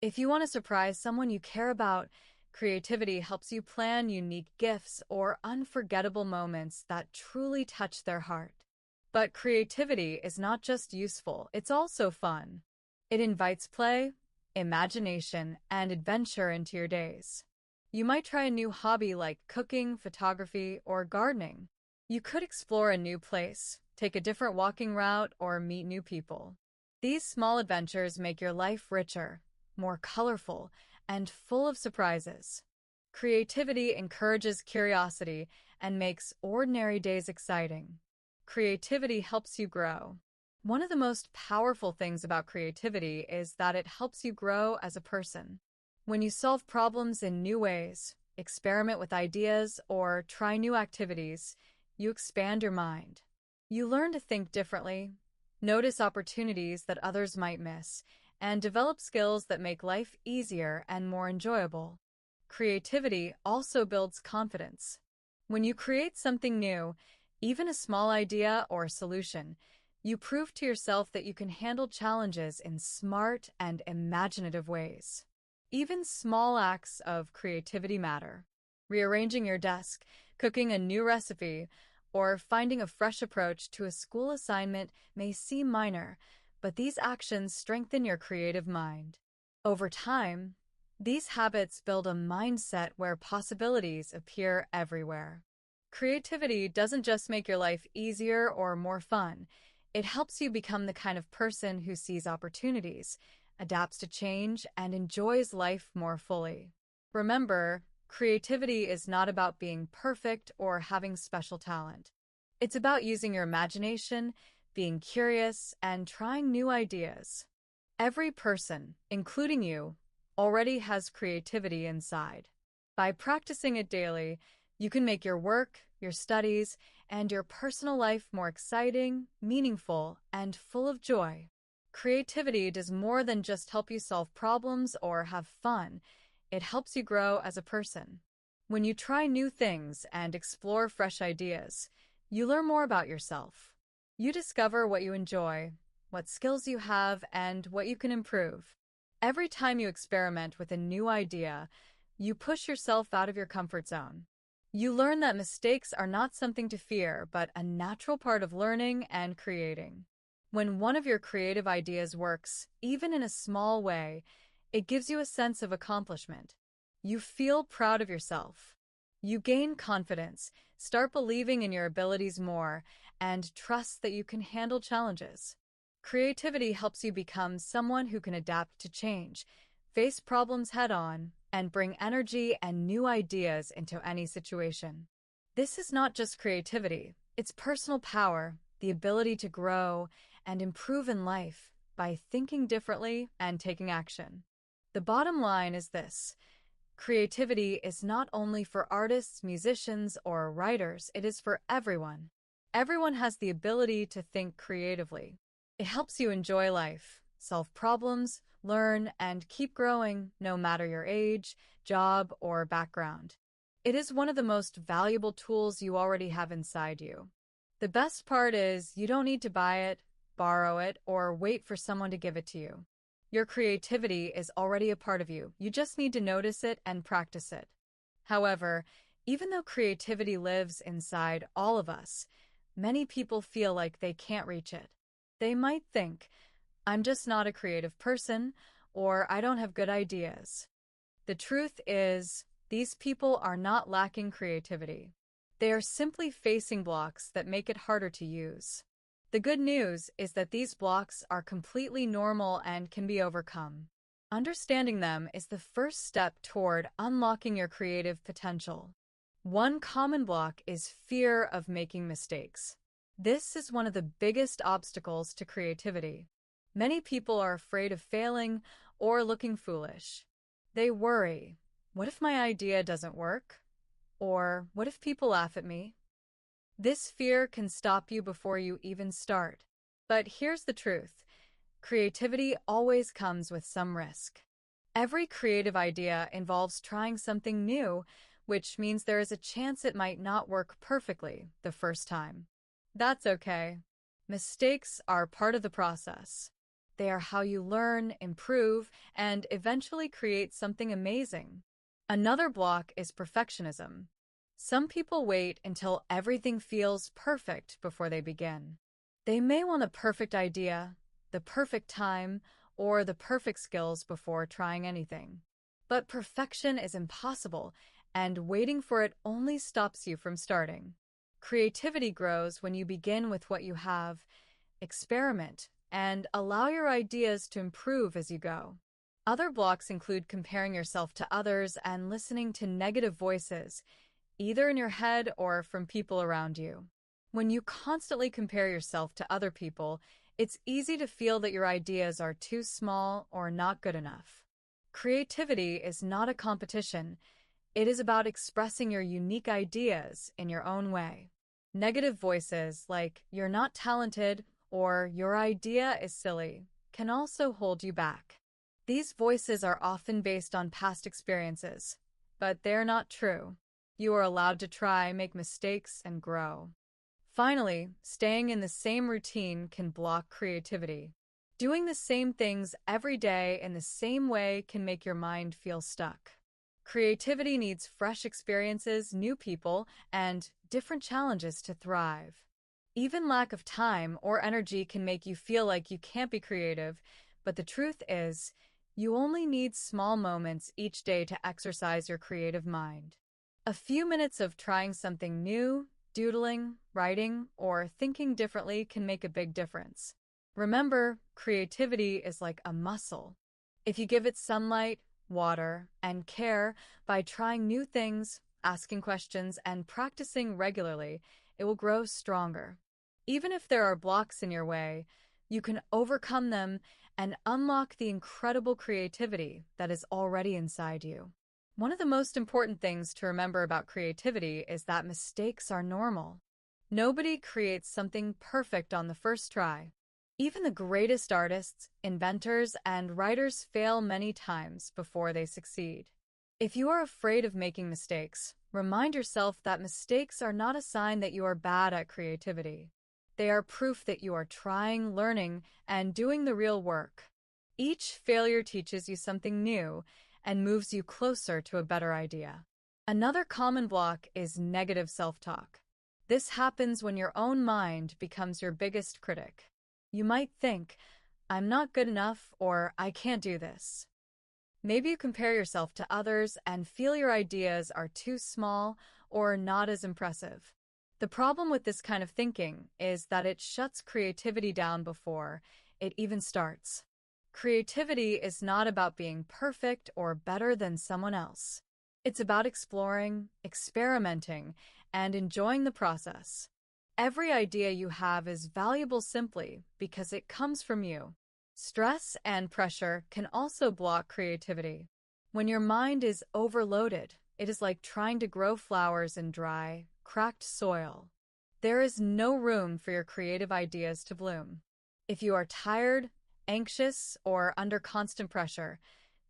If you want to surprise someone you care about, creativity helps you plan unique gifts or unforgettable moments that truly touch their heart. But creativity is not just useful, it's also fun. It invites play, imagination, and adventure into your days. You might try a new hobby like cooking, photography, or gardening. You could explore a new place, take a different walking route, or meet new people. These small adventures make your life richer, more colorful, and full of surprises. Creativity encourages curiosity and makes ordinary days exciting. Creativity helps you grow. One of the most powerful things about creativity is that it helps you grow as a person. When you solve problems in new ways, experiment with ideas, or try new activities, you expand your mind. You learn to think differently, notice opportunities that others might miss, and develop skills that make life easier and more enjoyable. Creativity also builds confidence. When you create something new, even a small idea or solution, you prove to yourself that you can handle challenges in smart and imaginative ways. Even small acts of creativity matter. Rearranging your desk, cooking a new recipe, or finding a fresh approach to a school assignment may seem minor, but these actions strengthen your creative mind. Over time, these habits build a mindset where possibilities appear everywhere. Creativity doesn't just make your life easier or more fun, it helps you become the kind of person who sees opportunities, adapts to change, and enjoys life more fully. Remember, creativity is not about being perfect or having special talent. It's about using your imagination, being curious, and trying new ideas. Every person, including you, already has creativity inside. By practicing it daily, you can make your work, your studies, and your personal life more exciting, meaningful, and full of joy. Creativity does more than just help you solve problems or have fun. It helps you grow as a person. When you try new things and explore fresh ideas, you learn more about yourself. You discover what you enjoy, what skills you have, and what you can improve. Every time you experiment with a new idea, you push yourself out of your comfort zone. You learn that mistakes are not something to fear, but a natural part of learning and creating. When one of your creative ideas works, even in a small way, it gives you a sense of accomplishment. You feel proud of yourself. You gain confidence, start believing in your abilities more, and trust that you can handle challenges. Creativity helps you become someone who can adapt to change, face problems head-on, and bring energy and new ideas into any situation. This is not just creativity, it's personal power, the ability to grow and improve in life by thinking differently and taking action. The bottom line is this: creativity is not only for artists, musicians, or writers, it is for everyone. Everyone has the ability to think creatively. It helps you enjoy life, solve problems, learn, and keep growing no matter your age, job, or background. It is one of the most valuable tools you already have inside you. The best part is you don't need to buy it, borrow it, or wait for someone to give it to you. Your creativity is already a part of you. You just need to notice it and practice it. However, Even though creativity lives inside all of us, many people feel like they can't reach it. They might think, I'm just not a creative person, or I don't have good ideas. The truth is, these people are not lacking creativity. They are simply facing blocks that make it harder to use. The good news is that these blocks are completely normal and can be overcome. Understanding them is the first step toward unlocking your creative potential. One common block is fear of making mistakes. This is one of the biggest obstacles to creativity. Many people are afraid of failing or looking foolish. They worry, what if my idea doesn't work? Or what if people laugh at me? This fear can stop you before you even start. But here's the truth. Creativity always comes with some risk. Every creative idea involves trying something new, which means there is a chance it might not work perfectly the first time. That's okay. Mistakes are part of the process. They are how you learn, improve, and eventually create something amazing. Another block is perfectionism. Some people wait until everything feels perfect before they begin. They may want a perfect idea, the perfect time, or the perfect skills before trying anything. But perfection is impossible, and waiting for it only stops you from starting. Creativity grows when you begin with what you have, experiment, and allow your ideas to improve as you go. Other blocks include comparing yourself to others and listening to negative voices, either in your head or from people around you. When you constantly compare yourself to other people, it's easy to feel that your ideas are too small or not good enough. Creativity is not a competition. It is about expressing your unique ideas in your own way. Negative voices like "you're not talented" or "your idea is silly" can also hold you back. These voices are often based on past experiences, but they're not true. You are allowed to try, make mistakes, and grow. Finally, staying in the same routine can block creativity. Doing the same things every day in the same way can make your mind feel stuck. Creativity needs fresh experiences, new people, and different challenges to thrive. Even lack of time or energy can make you feel like you can't be creative, but the truth is, you only need small moments each day to exercise your creative mind. A few minutes of trying something new, doodling, writing, or thinking differently can make a big difference. Remember, creativity is like a muscle. If you give it sunlight, water, and care by trying new things, asking questions, and practicing regularly, it will grow stronger. Even if there are blocks in your way, you can overcome them and unlock the incredible creativity that is already inside you. One of the most important things to remember about creativity is that mistakes are normal. Nobody creates something perfect on the first try. Even the greatest artists, inventors, and writers fail many times before they succeed. If you are afraid of making mistakes, remind yourself that mistakes are not a sign that you are bad at creativity. They are proof that you are trying, learning, and doing the real work. Each failure teaches you something new and moves you closer to a better idea. Another common block is negative self-talk. This happens when your own mind becomes your biggest critic. You might think, I'm not good enough, or I can't do this. Maybe you compare yourself to others and feel your ideas are too small or not as impressive. The problem with this kind of thinking is that it shuts creativity down before it even starts. Creativity is not about being perfect or better than someone else. It's about exploring, experimenting, and enjoying the process. Every idea you have is valuable simply because it comes from you. Stress and pressure can also block creativity. When your mind is overloaded, it is like trying to grow flowers in dry, cracked soil. There is no room for your creative ideas to bloom. If you are tired, anxious, or under constant pressure,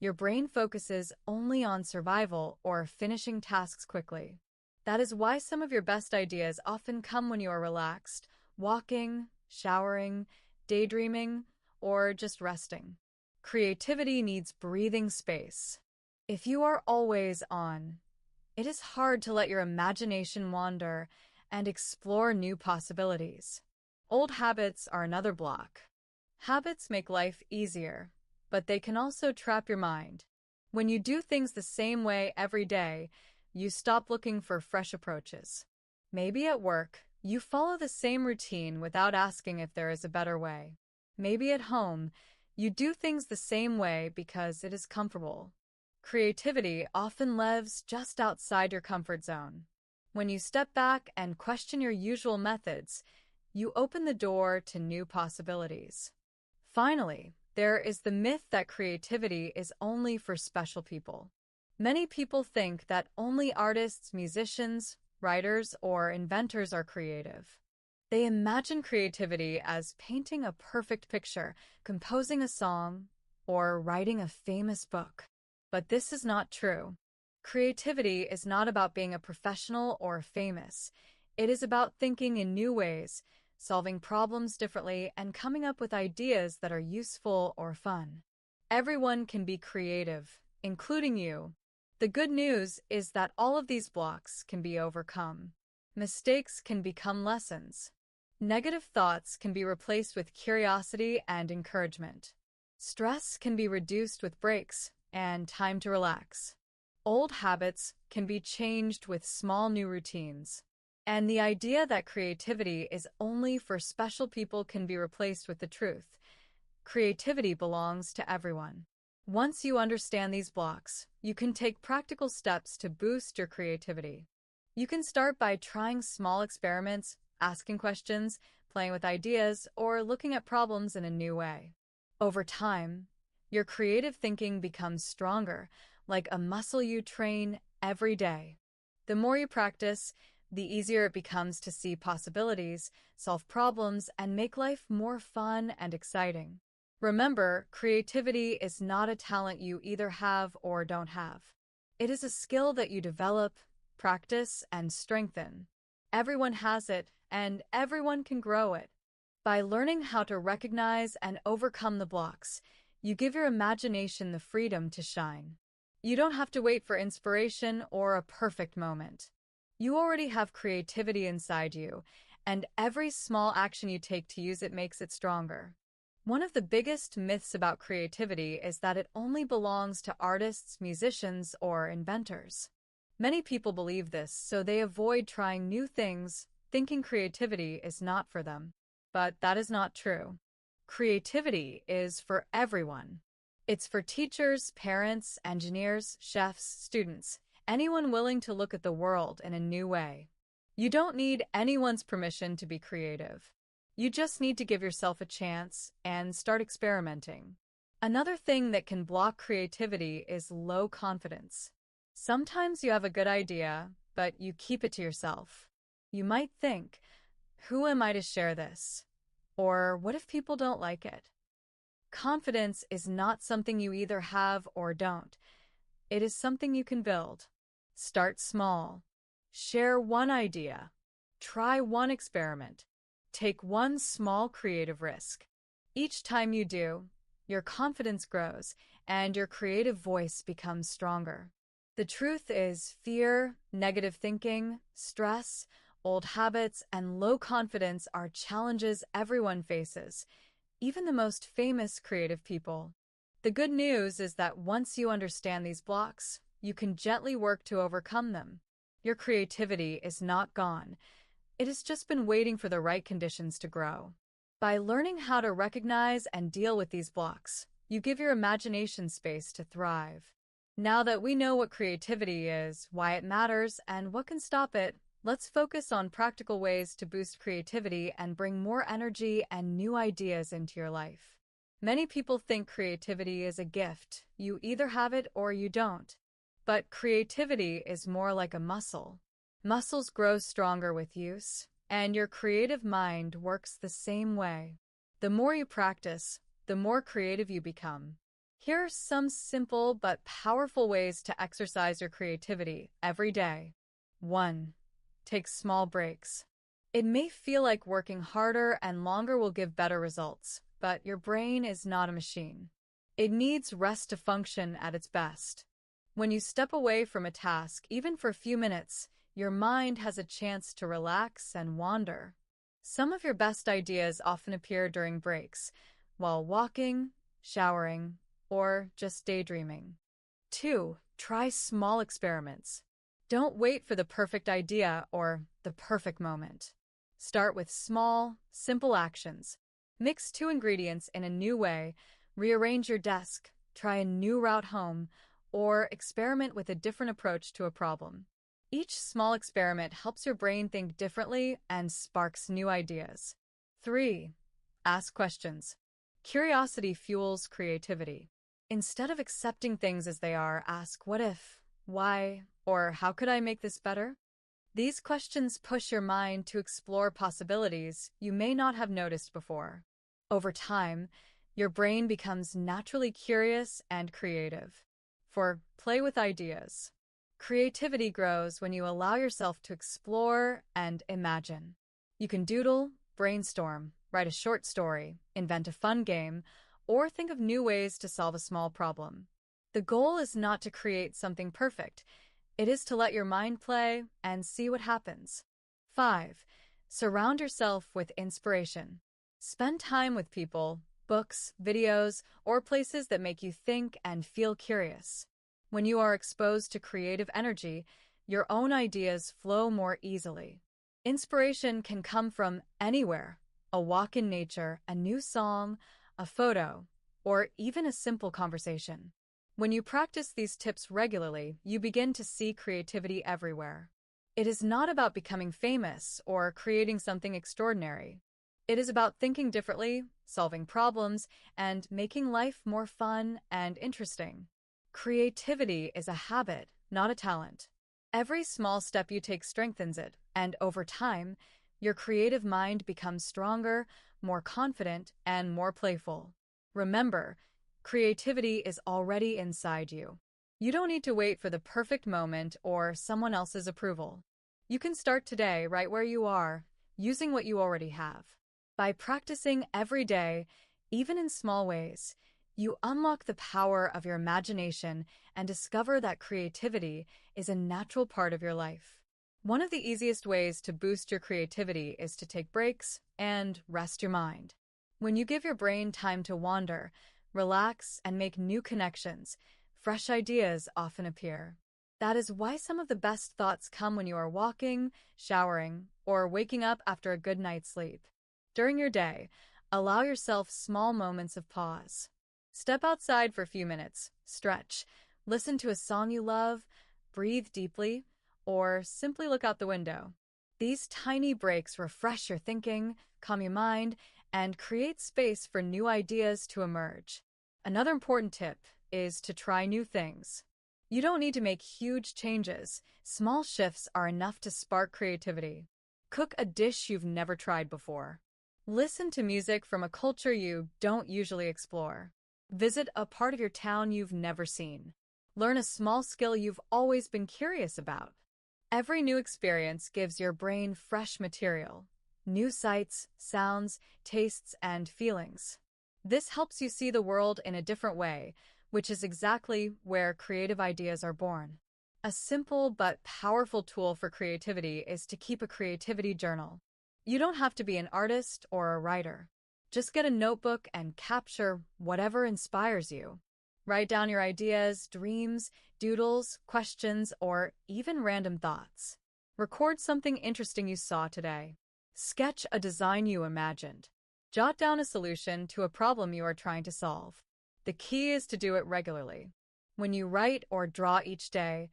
your brain focuses only on survival or finishing tasks quickly. That is why some of your best ideas often come when you are relaxed, walking, showering, daydreaming, or just resting. Creativity needs breathing space. If you are always on, it is hard to let your imagination wander and explore new possibilities. Old habits are another block. Habits make life easier, but they can also trap your mind. When you do things the same way every day, you stop looking for fresh approaches. Maybe at work, you follow the same routine without asking if there is a better way. Maybe at home, you do things the same way because it is comfortable. Creativity often lives just outside your comfort zone. When you step back and question your usual methods, you open the door to new possibilities. Finally, there is the myth that creativity is only for special people. Many people think that only artists, musicians, writers, or inventors are creative. They imagine creativity as painting a perfect picture, composing a song, or writing a famous book. But this is not true. Creativity is not about being a professional or famous. It is about thinking in new ways, solving problems differently, and coming up with ideas that are useful or fun. Everyone can be creative, including you. The good news is that all of these blocks can be overcome. Mistakes can become lessons. Negative thoughts can be replaced with curiosity and encouragement. Stress can be reduced with breaks and time to relax. Old habits can be changed with small new routines. And the idea that creativity is only for special people can be replaced with the truth. Creativity belongs to everyone. Once you understand these blocks, you can take practical steps to boost your creativity. You can start by trying small experiments, asking questions, playing with ideas, or looking at problems in a new way. Over time, your creative thinking becomes stronger, like a muscle you train every day. The more you practice, the easier it becomes to see possibilities, solve problems, and make life more fun and exciting. Remember, creativity is not a talent you either have or don't have. It is a skill that you develop, practice, and strengthen. Everyone has it, and everyone can grow it. By learning how to recognize and overcome the blocks, you give your imagination the freedom to shine. You don't have to wait for inspiration or a perfect moment. You already have creativity inside you, and every small action you take to use it makes it stronger. One of the biggest myths about creativity is that it only belongs to artists, musicians, or inventors. Many people believe this, so they avoid trying new things, thinking creativity is not for them. But that is not true. Creativity is for everyone. It's for teachers, parents, engineers, chefs, students, anyone willing to look at the world in a new way. You don't need anyone's permission to be creative. You just need to give yourself a chance and start experimenting. Another thing that can block creativity is low confidence. Sometimes you have a good idea, but you keep it to yourself. You might think, who am I to share this? Or what if people don't like it? Confidence is not something you either have or don't. It is something you can build. Start small. Share one idea. Try one experiment. Take one small creative risk. Each time you do, your confidence grows and your creative voice becomes stronger. The truth is, fear, negative thinking, stress, old habits, and low confidence are challenges everyone faces, even the most famous creative people. The good news is that once you understand these blocks, you can gently work to overcome them. Your creativity is not gone. It has just been waiting for the right conditions to grow. By learning how to recognize and deal with these blocks, you give your imagination space to thrive. Now that we know what creativity is, why it matters, and what can stop it, let's focus on practical ways to boost creativity and bring more energy and new ideas into your life. Many people think creativity is a gift. You either have it or you don't. But creativity is more like a muscle. Muscles grow stronger with use, and your creative mind works the same way. The more you practice, the more creative you become. Here are some simple but powerful ways to exercise your creativity every day. 1. Take small breaks. It may feel like working harder and longer will give better results, but your brain is not a machine. It needs rest to function at its best. When you step away from a task, even for a few minutes, your mind has a chance to relax and wander. Some of your best ideas often appear during breaks, while walking, showering, or just daydreaming. 2. Try small experiments. Don't wait for the perfect idea or the perfect moment. Start with small, simple actions. Mix two ingredients in a new way, rearrange your desk, try a new route home, or experiment with a different approach to a problem. Each small experiment helps your brain think differently and sparks new ideas. 3. Ask questions. Curiosity fuels creativity. Instead of accepting things as they are, ask what if, why, or how could I make this better? These questions push your mind to explore possibilities you may not have noticed before. Over time, your brain becomes naturally curious and creative. 4. Play with ideas. Creativity grows when you allow yourself to explore and imagine. You can doodle, brainstorm, write a short story, invent a fun game, or think of new ways to solve a small problem. The goal is not to create something perfect. It is to let your mind play and see what happens. 5. Surround yourself with inspiration. Spend time with people, books, videos, or places that make you think and feel curious. When you are exposed to creative energy, your own ideas flow more easily. Inspiration can come from anywhere: a walk in nature, a new song, a photo, or even a simple conversation. When you practice these tips regularly, you begin to see creativity everywhere. It is not about becoming famous or creating something extraordinary. It is about thinking differently, solving problems, and making life more fun and interesting. Creativity is a habit, not a talent. Every small step you take strengthens it, and over time, your creative mind becomes stronger, more confident, and more playful. Remember, creativity is already inside you. You don't need to wait for the perfect moment or someone else's approval. You can start today right where you are, using what you already have. By practicing every day, even in small ways, you unlock the power of your imagination and discover that creativity is a natural part of your life. One of the easiest ways to boost your creativity is to take breaks and rest your mind. When you give your brain time to wander, relax, and make new connections, fresh ideas often appear. That is why some of the best thoughts come when you are walking, showering, or waking up after a good night's sleep. During your day, allow yourself small moments of pause. Step outside for a few minutes, stretch, listen to a song you love, breathe deeply, or simply look out the window. These tiny breaks refresh your thinking, calm your mind, and create space for new ideas to emerge. Another important tip is to try new things. You don't need to make huge changes. Small shifts are enough to spark creativity. Cook a dish you've never tried before. Listen to music from a culture you don't usually explore. Visit a part of your town you've never seen. Learn a small skill you've always been curious about. Every new experience gives your brain fresh material, new sights, sounds, tastes, and feelings. This helps you see the world in a different way, which is exactly where creative ideas are born. A simple but powerful tool for creativity is to keep a creativity journal. You don't have to be an artist or a writer. Just get a notebook and capture whatever inspires you. Write down your ideas, dreams, doodles, questions, or even random thoughts. Record something interesting you saw today. Sketch a design you imagined. Jot down a solution to a problem you are trying to solve. The key is to do it regularly. When you write or draw each day,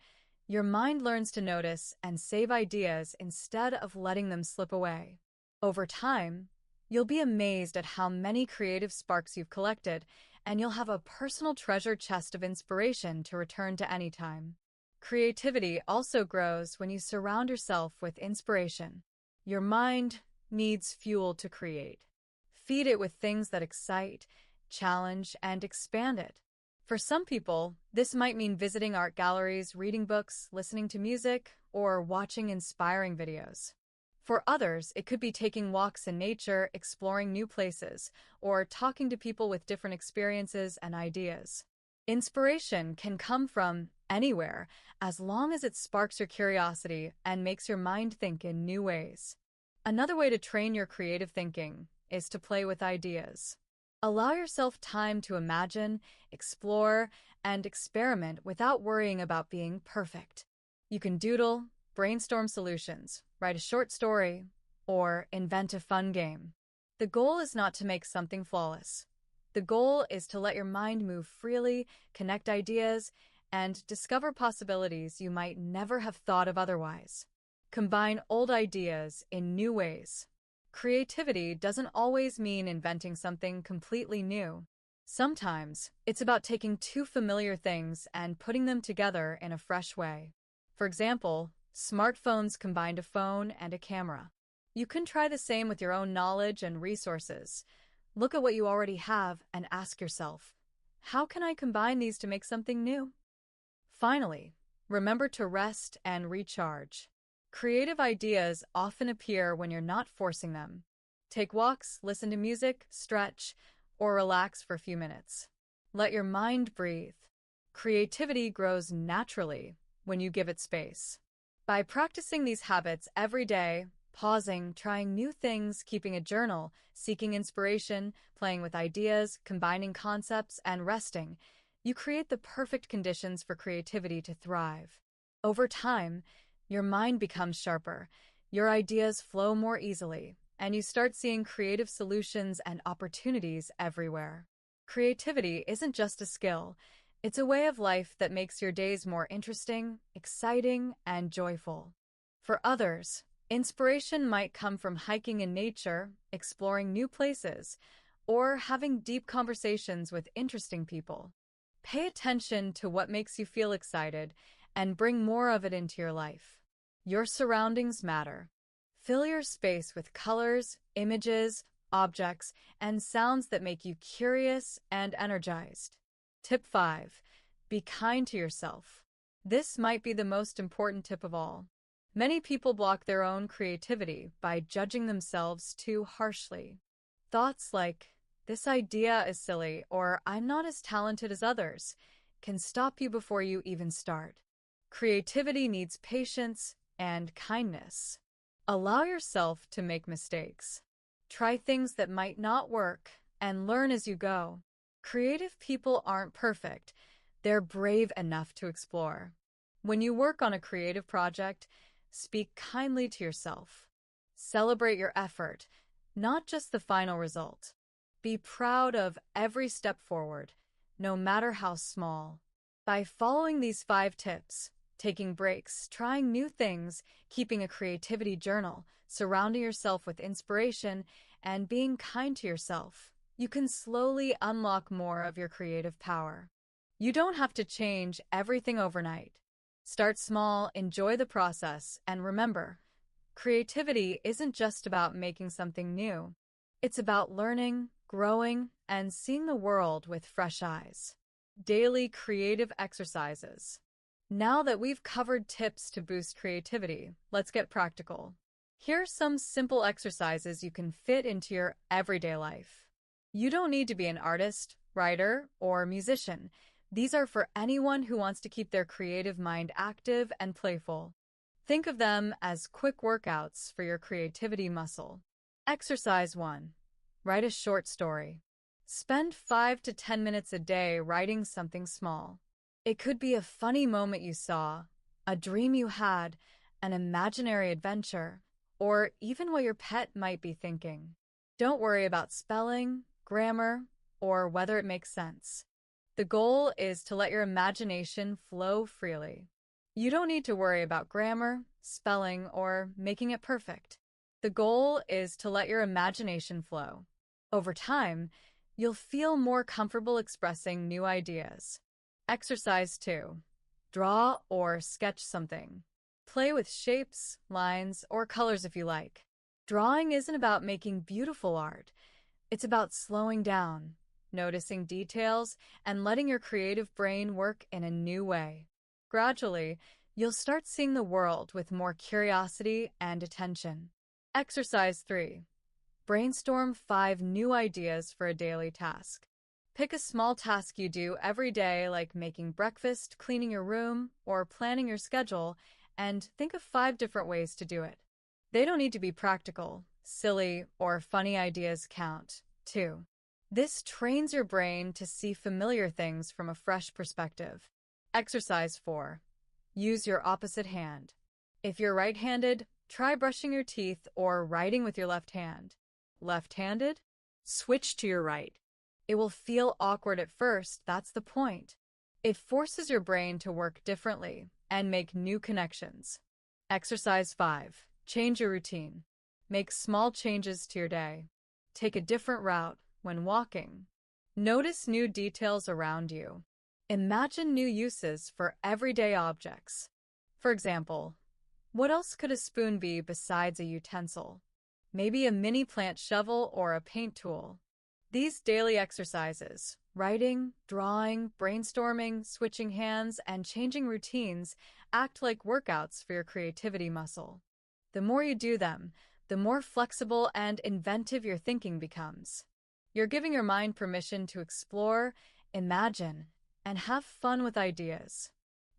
your mind learns to notice and save ideas instead of letting them slip away. Over time, you'll be amazed at how many creative sparks you've collected, and you'll have a personal treasure chest of inspiration to return to anytime. Creativity also grows when you surround yourself with inspiration. Your mind needs fuel to create. Feed it with things that excite, challenge, and expand it. For some people, this might mean visiting art galleries, reading books, listening to music, or watching inspiring videos. For others, it could be taking walks in nature, exploring new places, or talking to people with different experiences and ideas. Inspiration can come from anywhere as long as it sparks your curiosity and makes your mind think in new ways. Another way to train your creative thinking is to play with ideas. Allow yourself time to imagine, explore, and experiment without worrying about being perfect. You can doodle, brainstorm solutions, write a short story, or invent a fun game. The goal is not to make something flawless. The goal is to let your mind move freely, connect ideas, and discover possibilities you might never have thought of otherwise. Combine old ideas in new ways. Creativity doesn't always mean inventing something completely new. Sometimes it's about taking two familiar things and putting them together in a fresh way. For example, smartphones combined a phone and a camera. You can try the same with your own knowledge and resources. Look at what you already have and ask yourself, how can I combine these to make something new? Finally, remember to rest and recharge. Creative ideas often appear when you're not forcing them. Take walks, listen to music, stretch, or relax for a few minutes. Let your mind breathe. Creativity grows naturally when you give it space. By practicing these habits every day, pausing, trying new things, keeping a journal, seeking inspiration, playing with ideas, combining concepts, and resting, you create the perfect conditions for creativity to thrive. Over time, your mind becomes sharper, your ideas flow more easily, and you start seeing creative solutions and opportunities everywhere. Creativity isn't just a skill, it's a way of life that makes your days more interesting, exciting, and joyful. For others, inspiration might come from hiking in nature, exploring new places, or having deep conversations with interesting people. Pay attention to what makes you feel excited and bring more of it into your life. Your surroundings matter. Fill your space with colors, images, objects, and sounds that make you curious and energized. Tip 5. Be kind to yourself. This might be the most important tip of all. Many people block their own creativity by judging themselves too harshly. Thoughts like, "This idea is silly," or "I'm not as talented as others," can stop you before you even start. Creativity needs patience and kindness. Allow yourself to make mistakes. Try things that might not work and learn as you go. Creative people aren't perfect. They're brave enough to explore. When you work on a creative project, speak kindly to yourself. Celebrate your effort, not just the final result. Be proud of every step forward, no matter how small. By following these 5 tips, taking breaks, trying new things, keeping a creativity journal, surrounding yourself with inspiration, and being kind to yourself, you can slowly unlock more of your creative power. You don't have to change everything overnight. Start small, enjoy the process, and remember, creativity isn't just about making something new. It's about learning, growing, and seeing the world with fresh eyes. Daily creative exercises. Now that we've covered tips to boost creativity, let's get practical. Here are some simple exercises you can fit into your everyday life. You don't need to be an artist, writer, or musician. These are for anyone who wants to keep their creative mind active and playful. Think of them as quick workouts for your creativity muscle. Exercise 1. Write a short story. Spend 5 to 10 minutes a day writing something small. It could be a funny moment you saw, a dream you had, an imaginary adventure, or even what your pet might be thinking. Don't worry about spelling, grammar, or whether it makes sense. The goal is to let your imagination flow freely. You don't need to worry about grammar, spelling, or making it perfect. The goal is to let your imagination flow. Over time, you'll feel more comfortable expressing new ideas. Exercise 2. Draw or sketch something. Play with shapes, lines, or colors if you like. Drawing isn't about making beautiful art. It's about slowing down, noticing details, and letting your creative brain work in a new way. Gradually, you'll start seeing the world with more curiosity and attention. Exercise 3. Brainstorm 5 new ideas for a daily task. Pick a small task you do every day, like making breakfast, cleaning your room, or planning your schedule, and think of 5 different ways to do it. They don't need to be practical, silly, or funny. Ideas count, too. This trains your brain to see familiar things from a fresh perspective. Exercise 4. Use your opposite hand. If you're right-handed, try brushing your teeth or writing with your left hand. Left-handed? Switch to your right. It will feel awkward at first, that's the point. It forces your brain to work differently and make new connections. Exercise 5. Change your routine. Make small changes to your day. Take a different route when walking. Notice new details around you. Imagine new uses for everyday objects. For example, what else could a spoon be besides a utensil? Maybe a mini plant shovel or a paint tool. These daily exercises, writing, drawing, brainstorming, switching hands, and changing routines, act like workouts for your creativity muscle. The more you do them, the more flexible and inventive your thinking becomes. You're giving your mind permission to explore, imagine, and have fun with ideas.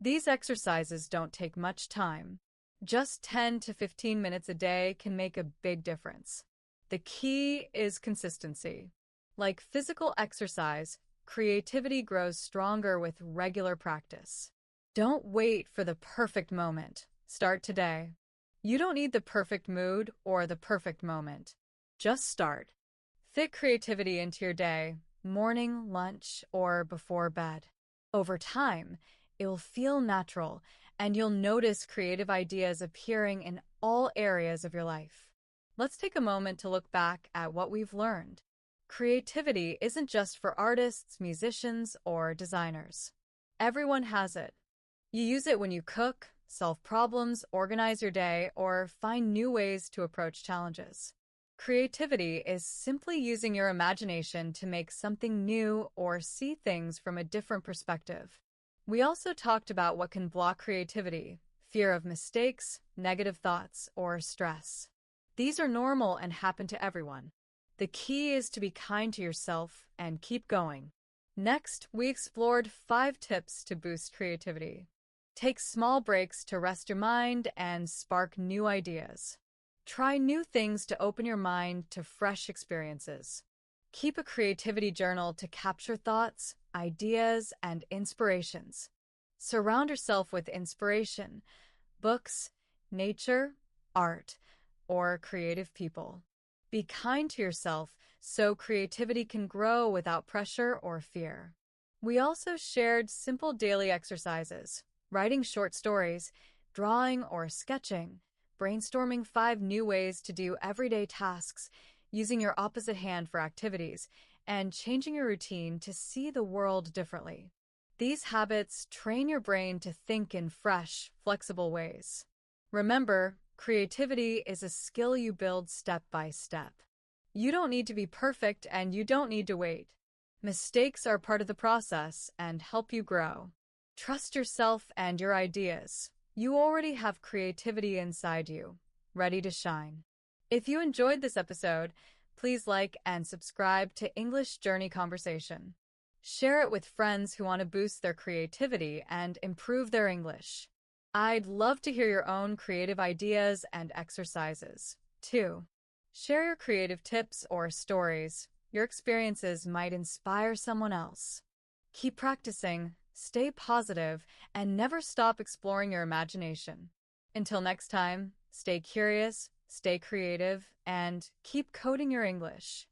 These exercises don't take much time. Just 10 to 15 minutes a day can make a big difference. The key is consistency. Like physical exercise, creativity grows stronger with regular practice. Don't wait for the perfect moment. Start today. You don't need the perfect mood or the perfect moment. Just start. Fit creativity into your day, morning, lunch, or before bed. Over time, it will feel natural, and you'll notice creative ideas appearing in all areas of your life. Let's take a moment to look back at what we've learned. Creativity isn't just for artists, musicians, or designers. Everyone has it. You use it when you cook, solve problems, organize your day, or find new ways to approach challenges. Creativity is simply using your imagination to make something new or see things from a different perspective. We also talked about what can block creativity: fear of mistakes, negative thoughts, or stress. These are normal and happen to everyone. The key is to be kind to yourself and keep going. Next, we explored 5 tips to boost creativity. Take small breaks to rest your mind and spark new ideas. Try new things to open your mind to fresh experiences. Keep a creativity journal to capture thoughts, ideas, and inspirations. Surround yourself with inspiration, books, nature, art, or creative people. Be kind to yourself so creativity can grow without pressure or fear. We also shared simple daily exercises, writing short stories, drawing or sketching, brainstorming 5 new ways to do everyday tasks, using your opposite hand for activities, and changing your routine to see the world differently. These habits train your brain to think in fresh, flexible ways. Remember, creativity is a skill you build step by step. You don't need to be perfect, and you don't need to wait. Mistakes are part of the process and help you grow. Trust yourself and your ideas. You already have creativity inside you, ready to shine. If you enjoyed this episode, please like and subscribe to English Journey Conversation. Share it with friends who want to boost their creativity and improve their English. I'd love to hear your own creative ideas and exercises, too. Share your creative tips or stories. Your experiences might inspire someone else. Keep practicing, stay positive, and never stop exploring your imagination. Until next time, stay curious, stay creative, and keep coding your English.